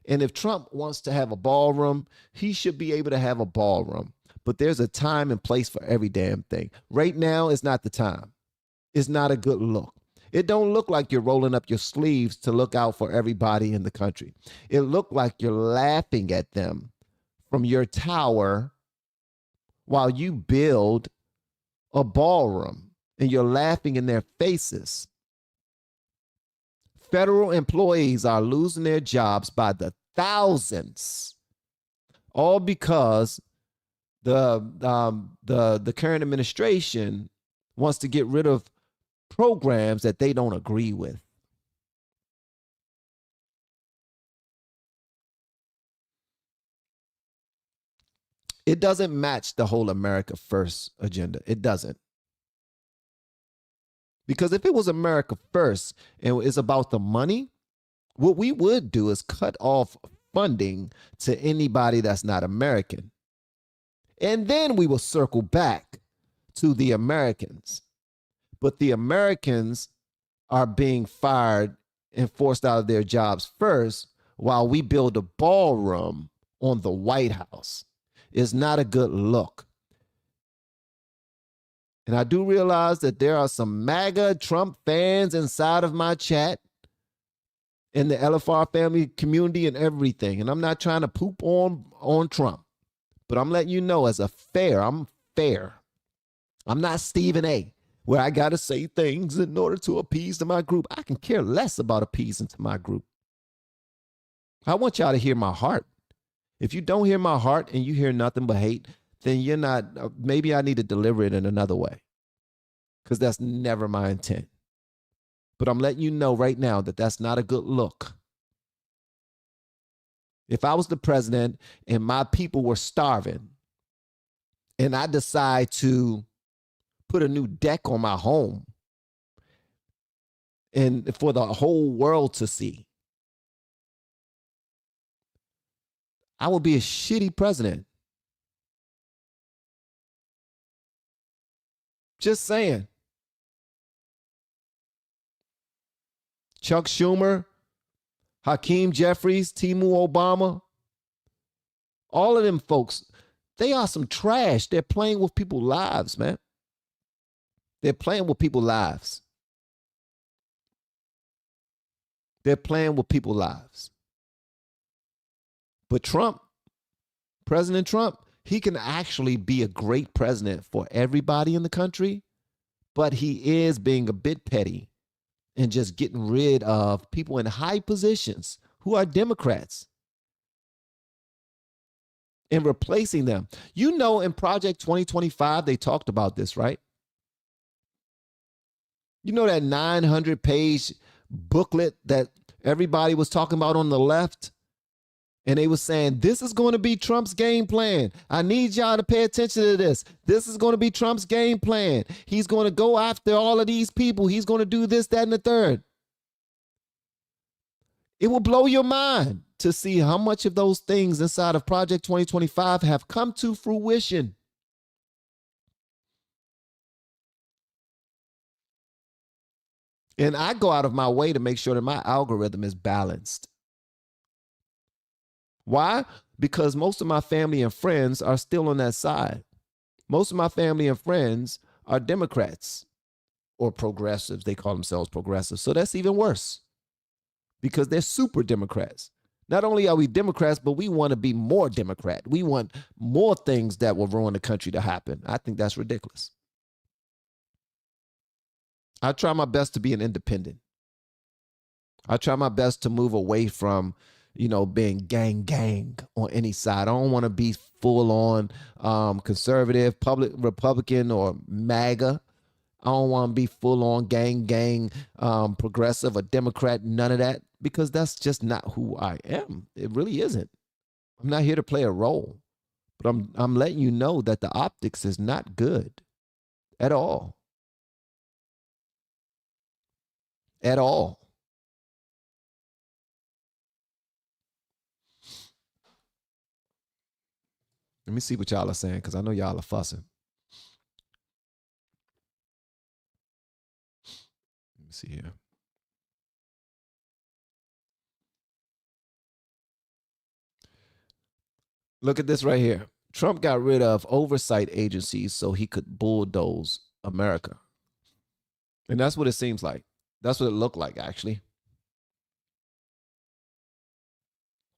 And if Trump wants to have a ballroom, he should be able to have a ballroom. But there's a time and place for every damn thing. Right now is not the time. It's not a good look. It don't look like you're rolling up your sleeves to look out for everybody in the country. It looked like you're laughing at them from your tower while you build a ballroom, and you're laughing in their faces. Federal employees are losing their jobs by the thousands, all because the current administration wants to get rid of programs that they don't agree with. It doesn't match the whole America First agenda. It doesn't. Because if it was America First and it's about the money, what we would do is cut off funding to anybody that's not American. And then we will circle back to the Americans. But the Americans are being fired and forced out of their jobs first while we build a ballroom on the White House. It's not a good look. And I do realize that there are some MAGA Trump fans inside of my chat in the LFR family community and everything. And I'm not trying to poop on Trump, but I'm letting you know I'm fair. I'm not Stephen A., where I got to say things in order to appease to my group. I can care less about appeasing to my group. I want y'all to hear my heart. If you don't hear my heart and you hear nothing but hate, then you're not, maybe I need to deliver it in another way, because that's never my intent. But I'm letting you know right now that that's not a good look. If I was the president and my people were starving and I decide to put a new deck on my home and for the whole world to see, I would be a shitty president. Just saying. Chuck Schumer, Hakeem Jeffries, Timu Obama, all of them folks, they are some trash. They're playing with people's lives, man. They're playing with people's lives. They're playing with people's lives. But Trump, President Trump, he can actually be a great president for everybody in the country, but he is being a bit petty and just getting rid of people in high positions who are Democrats and replacing them. You know, in Project 2025, they talked about this, right? You know that 900-page booklet that everybody was talking about on the left? And they were saying, this is going to be Trump's game plan. I need y'all to pay attention to this. This is going to be Trump's game plan. He's going to go after all of these people. He's going to do this, that, and the third. It will blow your mind to see how much of those things inside of Project 2025 have come to fruition. And I go out of my way to make sure that my algorithm is balanced. Why? Because most of my family and friends are still on that side. Most of my family and friends are Democrats or progressives. They call themselves progressives. So that's even worse because they're super Democrats. Not only are we Democrats, but we want to be more Democrat. We want more things that will ruin the country to happen. I think that's ridiculous. I try my best to be an independent. I try my best to move away from, being gang on any side. I don't want to be full on conservative, Republican, or MAGA. I don't want to be full on gang, progressive or Democrat, none of that, because that's just not who I am. It really isn't. I'm not here to play a role, but I'm letting you know that the optics is not good at all. At all. Let me see what y'all are saying, because I know y'all are fussing. Let me see here. Look at this right here. Trump got rid of oversight agencies so he could bulldoze America. And that's what it seems like. That's what it looked like, actually.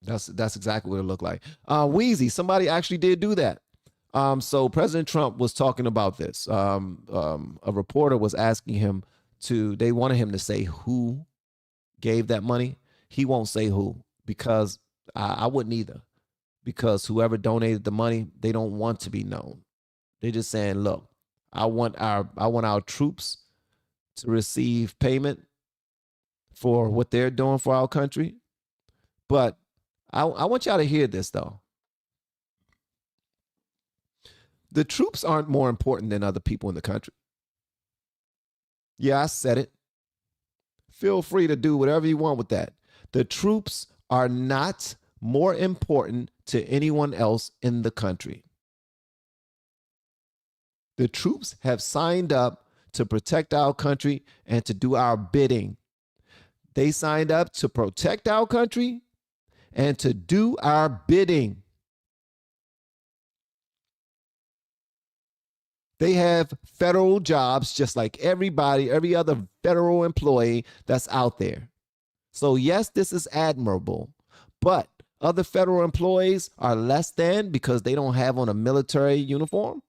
That's exactly what it looked like. Wheezy, somebody actually did do that. So President Trump was talking about this. A reporter was asking him they wanted him to say who gave that money. He won't say who, because I wouldn't either. Because whoever donated the money, they don't want to be known. They're just saying, look, I want our troops to receive payment for what they're doing for our country. But I want y'all to hear this, though. The troops aren't more important than other people in the country. Yeah, I said it. Feel free to do whatever you want with that. The troops are not more important to anyone else in the country. The troops have signed up to protect our country and to do our bidding. They signed up to protect our country and to do our bidding. They have federal jobs just like everybody, every other federal employee that's out there. So yes, this is admirable, but other federal employees are less than because they don't have on a military uniform?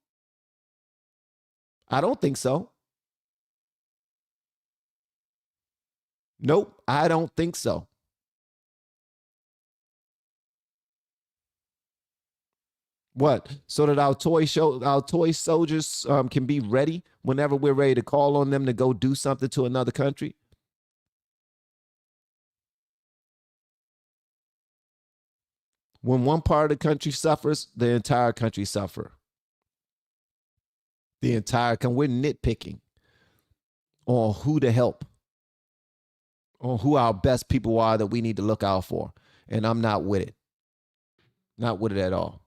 I don't think so. Nope, I don't think so. What? So that our toy soldiers can be ready whenever we're ready to call on them to go do something to another country? When one part of the country suffers, the entire country suffers. We're nitpicking on who to help, on who our best people are that we need to look out for. And I'm not with it. Not with it at all.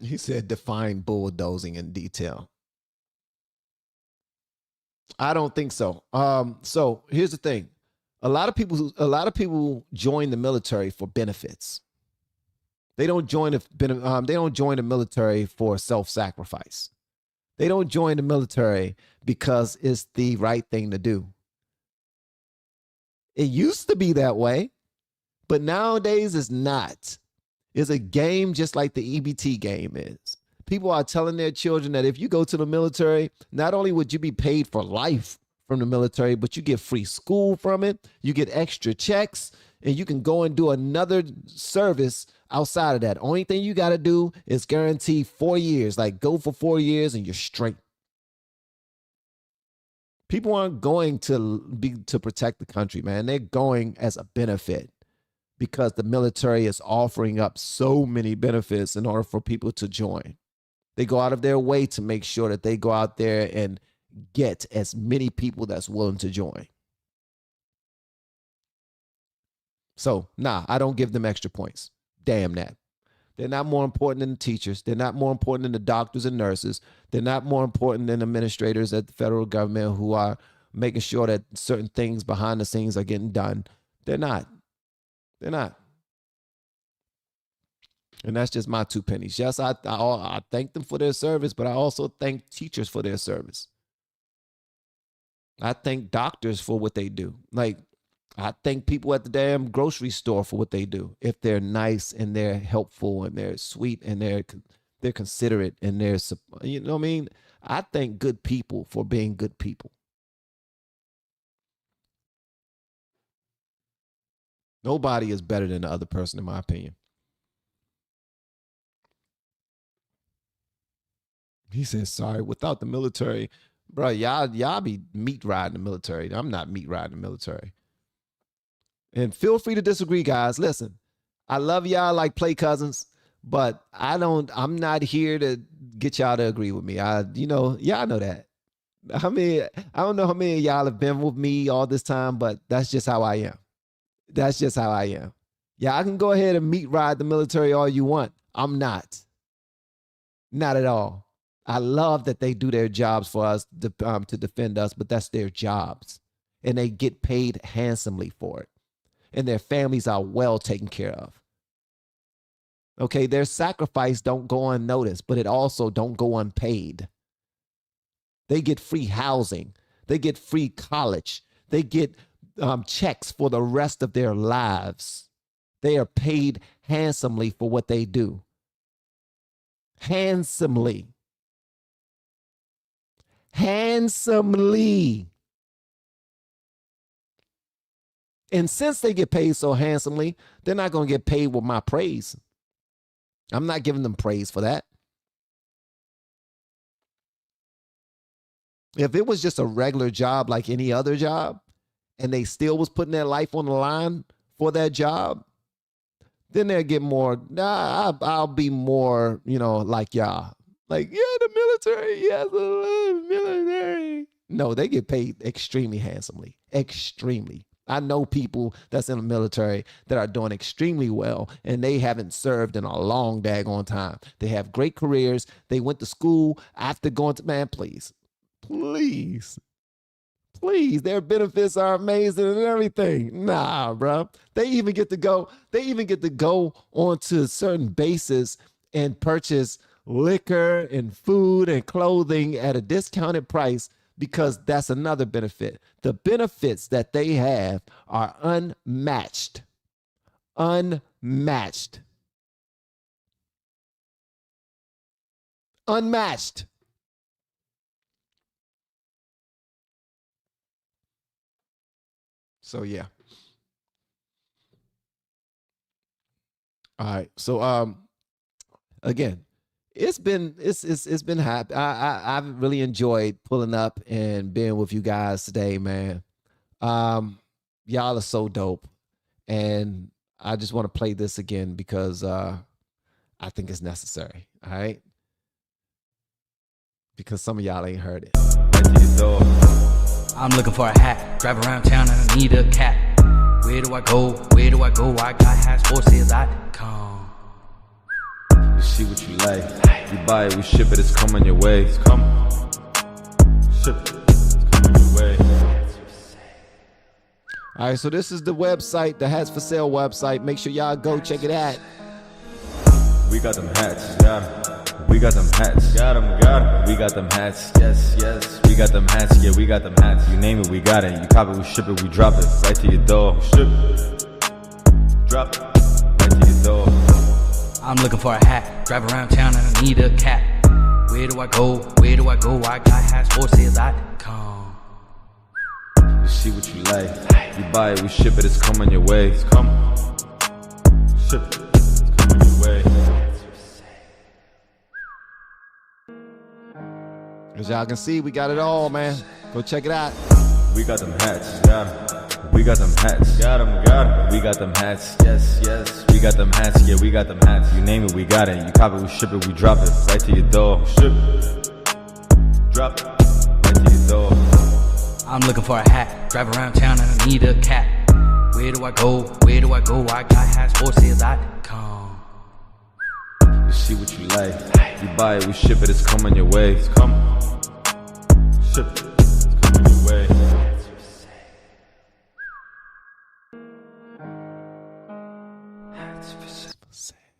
He said, define bulldozing in detail. I don't think so. So here's the thing. A lot of people join the military for benefits. They don't join the military for self-sacrifice. They don't join the military because it's the right thing to do. It used to be that way, but nowadays it's not. It's a game just like the EBT game is. People are telling their children that if you go to the military, not only would you be paid for life from the military, but you get free school from it, you get extra checks, and you can go and do another service outside of that. Only thing you got to do is guarantee 4 years. Like, go for 4 years and you're straight. People aren't going to protect the country, man. They're going as a benefit because the military is offering up so many benefits in order for people to join. They go out of their way to make sure that they go out there and get as many people that's willing to join. So, I don't give them extra points. Damn that. They're not more important than the teachers. They're not more important than the doctors and nurses. They're not more important than administrators at the federal government who are making sure that certain things behind the scenes are getting done. They're not. They're not. And that's just my 2 pennies. Yes, I thank them for their service, but I also thank teachers for their service. I thank doctors for what they do. Like, I thank people at the damn grocery store for what they do. If they're nice and they're helpful and they're sweet and they're considerate and they're, you know what I mean? I thank good people for being good people. Nobody is better than the other person, in my opinion. He says, sorry, without the military, bro, y'all be meat riding the military. I'm not meat riding the military. And feel free to disagree, guys. Listen, I love y'all like play cousins, but I'm not here to get y'all to agree with me. Y'all know that. I mean, I don't know how many of y'all have been with me all this time, but that's just how I am. That's just how I am. Yeah, I can go ahead and meat ride the military all you want. I'm not. Not at all. I love that they do their jobs for us to defend us, but that's their jobs. And they get paid handsomely for it. And their families are well taken care of. Okay, their sacrifice don't go unnoticed, but it also don't go unpaid. They get free housing. They get free college. They get checks for the rest of their lives. They are paid handsomely for what they do. Handsomely. Handsomely. And since they get paid so handsomely, they're not going to get paid with my praise. I'm not giving them praise for that. If it was just a regular job like any other job, and they still was putting their life on the line for that job, then they'll get more, I'll be more, like y'all. Like, yeah, the military, yes, I love the military. No, they get paid extremely handsomely, extremely. I know people that's in the military that are doing extremely well, and they haven't served in a long daggone time. They have great careers. They went to school after going to, man, please, their benefits are amazing and everything. Nah, bro. They even get to go onto certain bases and purchase liquor and food and clothing at a discounted price, because that's another benefit. The benefits that they have are unmatched. Unmatched. So yeah. All right. So again, it's been happy. I've really enjoyed pulling up and being with you guys today, man. Y'all are so dope, and I just want to play this again because I think it's necessary. All right, because some of y'all ain't heard it. I'm looking for a hat, drive around town and I need a cat. Where do I go? Where do I go? I got hats for sales.com. You see what you like, you buy it, we ship it, it's coming your way. It's coming. Ship it, it's coming your way. All right, so this is the website, the Hats for Sale website. Make sure y'all go check it out. We got them hats, got 'em. We got them hats, got 'em, got 'em. We got them hats, yes, yes. We got them hats, yeah, we got them hats. You name it, we got it. You cop it, we ship it, we drop it right to your door. Ship it, drop it right to your door. I'm looking for a hat, drive around town and I need a cat. Where do I go? Where do I go? I got hats for sales.com. You see what you like, you buy it, we ship it, it's coming your way. It's coming. Ship it, it's coming your way. As y'all can see, we got it all, man. Go check it out. We got them hats, got 'em. We got them hats, got 'em, got 'em. We got them hats, yes, yes. We got them hats, yeah, we got them hats. You name it, we got it. You cop it, we ship it, we drop it right to your door. Ship it, drop it right to your door. I'm looking for a hat, drive around town and I need a cat. Where do I go? Where do I go? I got hats for sales.com. You see what you like, you buy it, we ship it, it's coming your way. It's coming. Ship it, it's coming your way. Hats for sale.